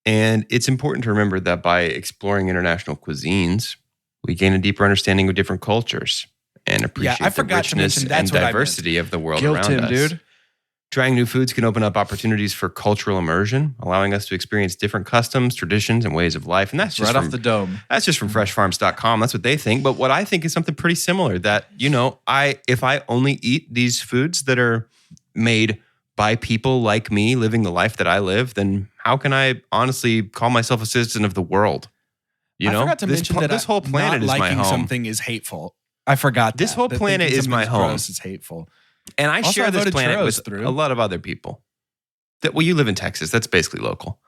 C: And it's important to remember that by exploring international cuisines, we gain a deeper understanding of different cultures and appreciate the richness and diversity of the world around us. Dude. Trying new foods can open up opportunities for cultural immersion, allowing us to experience different customs, traditions, and ways of life. And that's just
B: off the dome.
C: That's just from freshfarms.com. That's what they think. But what I think is something pretty similar that, if I only eat these foods that are made by people like me living the life that I live, then how can I honestly call myself a citizen of the world?
A: I forgot to mention that
C: this whole planet is my home.
A: Something is hateful. I forgot
C: this whole planet is my home.
A: It's hateful.
C: And I share this planet with a lot of other people. You live in Texas. That's basically local.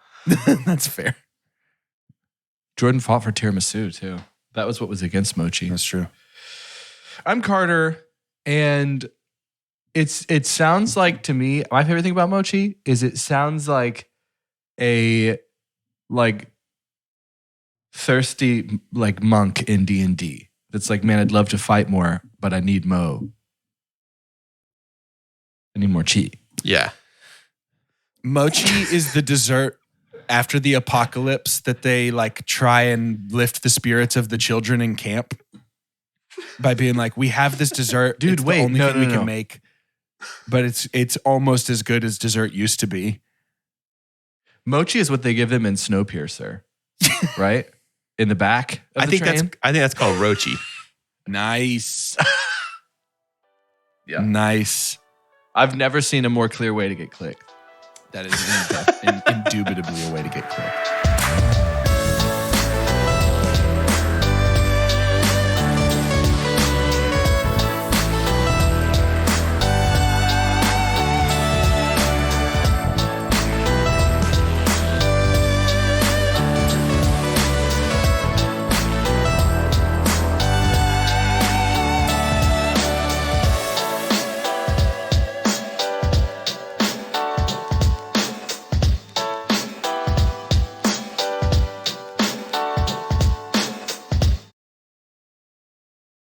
A: That's fair.
B: Jordan fought for tiramisu too. That was what was against Mochi.
A: That's true.
B: I'm Carter, and it sounds like to me, my favorite thing about Mochi is it sounds like a thirsty monk in D&D. That's like, man, I'd love to fight more, but I need Mo. I need more chi.
C: Yeah.
A: Mochi is the dessert after the apocalypse that they try and lift the spirits of the children in camp by being like, we have this dessert.
B: Dude,
A: it's
B: wait,
A: the only thing we
B: no.
A: can make. But it's almost as good as dessert used to be.
B: Mochi is what they give them in Snowpiercer, right? In the back of the train?
C: I think that's called Rochi.
A: Nice.
B: Yeah.
A: Nice.
B: I've never seen a more clear way to get clicked.
A: That is indubitably a way to get clicked.